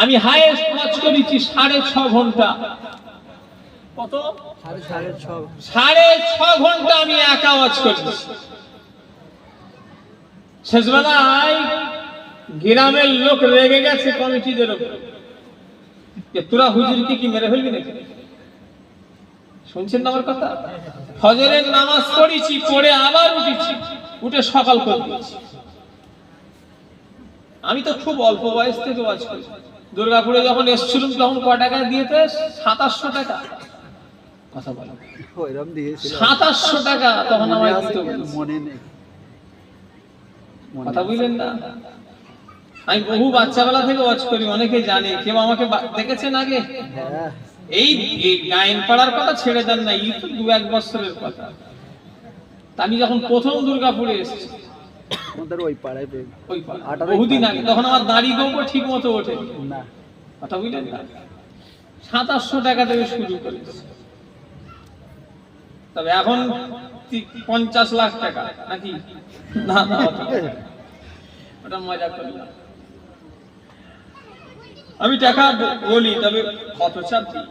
আমি হাইয়েস্ট ওয়াচ করেছি 6.5 ঘন্টা। কত? 6.5 ঘন্টা আমি একা ওয়াচ করেছি। শেষবেলায় গ্রামের লোক রেগে গেছে কমিটিদের উপর, যে তোরা হুজুরকে কি মেরে ফেলবি নাকি? শুনছেন না আমার কথা? ফজরের নামাজ পড়েছি, পড়ে আবার উঠেছি, উঠে সকাল করে দিয়েছি। আমি তো খুব অল্প বয়স থেকে ওয়াজ করি। দুর্গাপুরে যখন এসেছিলাম তখন ক টাকা দিয়েছে? 2700 টাকা। কথা বলো, ওইরকম দিয়েছিল 2700 টাকা তখন আমার দিতে বলেছে। মনে নেই। কথা বুঝলেন না? আমি বহু বাচ্চাবেলা থেকে ওয়াজ করি, অনেকে জানে, কেউ আমাকে দেখেছেন আগে। হ্যাঁ এই গায়েন পাড়ার কথা ছেড়ে দেন না, এই তো 2-1 বছরের কথা। আমি যখন প্রথম দুর্গাপুরে এসেছি, আমাদের ওই পাড়ায় ওই পাড়া বহুদিন আগে, তখন আমার দাড়ি গোপো ঠিক মতো ওঠে না। কথা বুঝলেন না? 2700 টাকা থেকে শুরু করেছি, তবে এখন 50 লাখ টাকা নাকি? না না, ওটা মজা করলাম। আমি টাকা বলি, তবে কত চাপ দিই।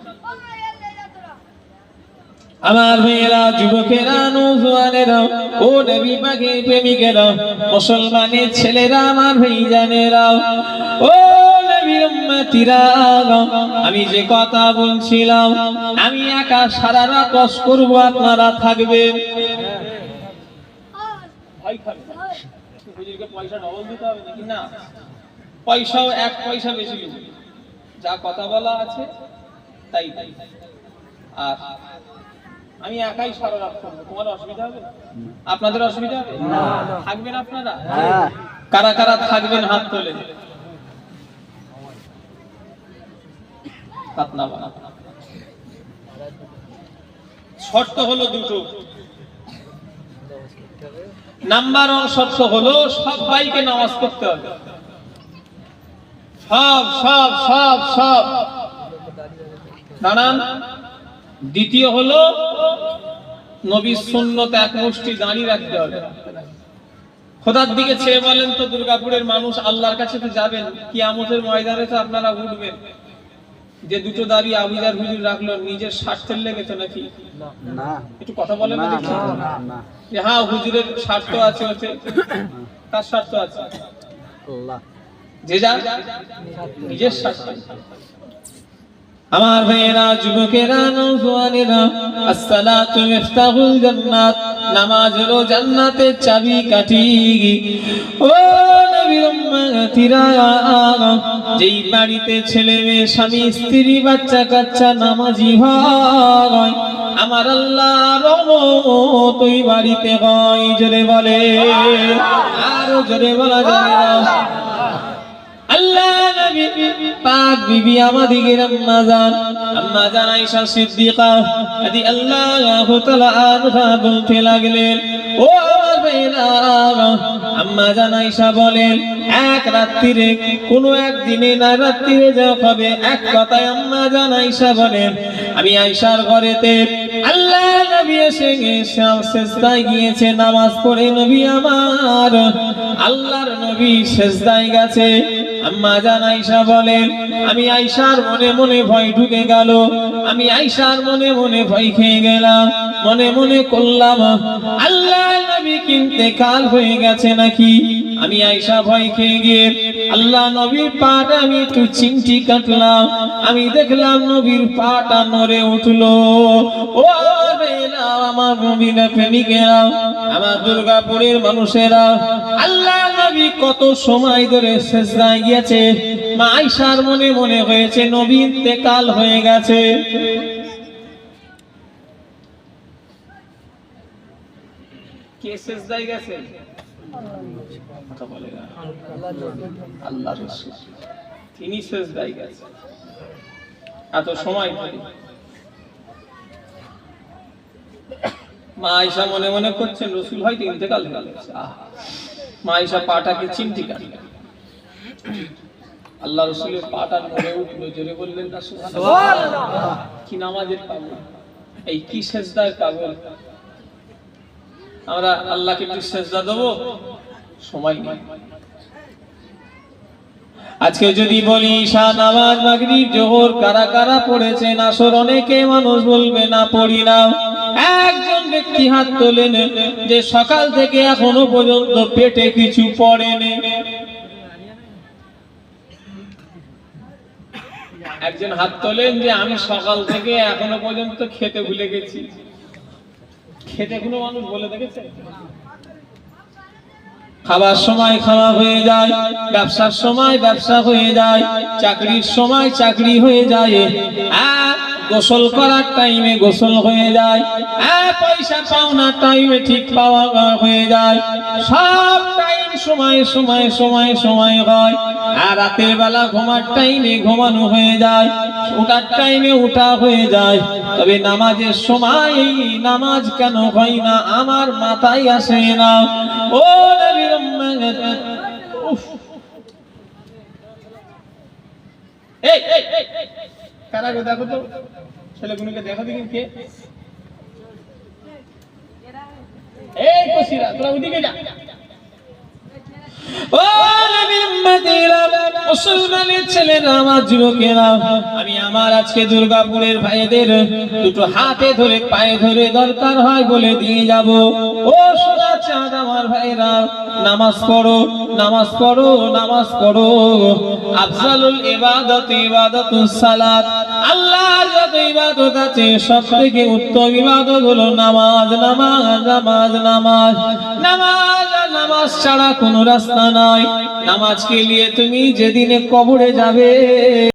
আমার ভাইয়েরা, যুবকেরা, নওজোয়ানেরা, ও নবী পাকের প্রেমিকেরা, মুসলমানের ছেলেরা, আমার ভাইজানেরা, ও নবীর উম্মতিরা, আমি যে কথা বলছিলাম, আমি একা সারা রাত ওয়াজ করব, আপনারা থাকবেন। ভাই খাবে হুজুরকে পয়সা ডবল দিতে হবে নাকি? না, পয়সাও 1 পয়সা বেশি নেব, যা কথা বলা আছে তাই তাই। আর আমি একাই সারা রাত করবো, তোমার অসুবিধা হবে? আপনাদের অসুবিধা হবে? থাকবেন আপনারা? হ্যাঁ কারা কারা থাকবেন হাত তোলেন। শর্ত হলো দুটো। নাম্বার 1 শর্ত হলো সবাইকে নামাজ পড়তে হবে, সব সব সব সব দাঁড়ান। দ্বিতীয় হলো নবীর সুন্নত এক মুষ্টি দাঁড়িয়ে রাখতে হবে। খোদার দিকে চেয়ে বলেন তো, দুর্গাপুরের মানুষ আল্লাহর কাছে তো যাবেন, কিয়ামতের ময়দানে তো আপনারা উঠবেন। যে দুটো দাড়ি আবিদার হুজুর রাখলো, নিজের স্বার্থের লেগে তো নাকি? না একটু কথা বলেন না দেখি। যে হ্যাঁ হুজুরের স্বার্থ আছে, ওতে তার স্বার্থ আছে, আল্লাহ যে যা নিজের স্বার্থ। আমার ভাইয়েরা, যুবকেরা, নওজোয়ানেরা, আসসালাতু মিফতাহুল জান্নাত, নামাজ হলো জান্নাতের চাবিকাঠি। ও নবীর উম্মতিরা, যেই বাড়িতে ছেলে মেয়ে, স্বামী স্ত্রী, বাচ্চা কাচ্চা নামাজি হয়, আমার আল্লাহ রহমত ওই বাড়িতে হয়। জোরে বলে, আরো জোরে বলা যায় না। আল্লাহ নবী পাক বিবি আমাদের আম্মা জান আয়েশা সিদ্দিকা রাদিয়াল্লাহু তাআলা আনহা বলতে লাগলেন, ও আমার ভাইরা, আম্মা জান আয়েশা বলেন, এক রাত্রিরে কোন একদিনে না রাত্রিরে যা হবে, এক কথায় আম্মা জান আয়েশা বলেন, আমি আয়েশার ঘরেতে আল্লাহ নবী এসে সিজদায় গিয়েছে, নামাজ পড়ে নবী আমার আল্লাহর নবী সিজদায় গেছে। আম্মা জান আয়েশা বলেন, আমি আয়েশার মনে মনে ভয় ঢুকে গেল, আমি আয়েশার মনে মনে ভয় খেয়ে গেলাম, মনে মনে করলাম আল্লাহ নবী ইন্তেকাল হয়ে গেছে নাকি। আমি আয়েশা ভয় খেয়ে গিয়ে আল্লাহ নবীর পাটা আমি একটু চিমটি কাটলাম, আমি দেখলাম নবীর পাটা নড়ে উঠলো। ও আমার নবীরা প্রেমিকেরা, আমার দুর্গাপুরের মানুষেরা, আল্লাহ নবী কত সময় ধরে সিজদায় গিয়েছে, মা আয়েশার মনে মনে হয়েছে নবী ইন্তেকাল হয়ে গেছে। কে সিজদায় গেছে? কথা বলে না, আল্লাহ রাসূল, তিনি সিজদায় গেছে এত সময় ধরে। মা আয়েশা মনে মনে করছেন রাসূল হয়তো ইন্তেকাল হয়ে গেছে। মা আয়েশা পাটাকে চিমটি কাটলেন, আল্লাহ রাসূলের পাটা নড়ে উঠলো, জোরে বললেন না সুবহানাল্লাহ। কি নামাজের পাগল, এই কি সেজদার পাগল। আমরা আল্লাহকে একটু সেজদা দেবো, সময় নেই। আজকে যদি বলি ঈশা নামাজ মাগরিব জোহর কারা কারা পড়েছেন, আসর অনেকে মানুষ বলবে না পড়ি না। একজন ব্যক্তি হাত তোলেন যে সকাল থেকে এখনো পর্যন্ত পেটে কিছু পড়েনি। একজন হাত তোলেন যে আমি সকাল থেকে এখনো পর্যন্ত খেতে ভুলে গেছি। খেতে কোনো মানুষ বলে দেখেছে? খাবার সময় খাওয়া হয়ে যায়, ব্যবসার সময় ব্যবসা হয়ে যায়, চাকরির সময় চাকরি হয়ে যায়, গোসল করার টাইমে গোসল হয়ে যায়, পয়সা পাওনার টাইমে ঠিক পাওয়া হয়ে যায়, সব টাইম সময়ে সময়ে সময়ে সময় হয়। আর রাতের বেলা ঘুমার টাইমে ঘুমানো হয়ে যায়, ওঠার টাইমে ওঠা হয়ে যায়। তবে নামাজের সময় নামাজ কেন হয় না আমার মাথায় আসে না। ও নবীর উম্মত, উফ, এই কারা গো, দেখো তো ছেলেগুলোকে, দেখো দেখি কে। এই কসিরা, তোরা ওদিকে যা। ও নবীর উম্মতেরা, মুসলমানের ছেলেরা, আমার যুবকেরা, আমি আমার আজকে দুর্গাপুরের ভাইদের দুটো হাতে ধরে পায়ে ধরে দরকার হয় বলে দিয়ে যাব। ও সোনা চাঁদ আমার ভাইরা, নামাজ পড়ো, নামাজ পড়ো, নামাজ পড়ো। আফজালুল ইবাদত ইবাদাতুস সালাত। আল্লাহর যত ইবাদত আছে সবথেকে উত্তম ইবাদত হলো নামাজ। নামাজ নামাজ নামাজ নামাজ। নামাজ ছাড়া কোনো রাস্তা নাই। নামাজকে নিয়ে তুমি যেদিনে কবরে যাবে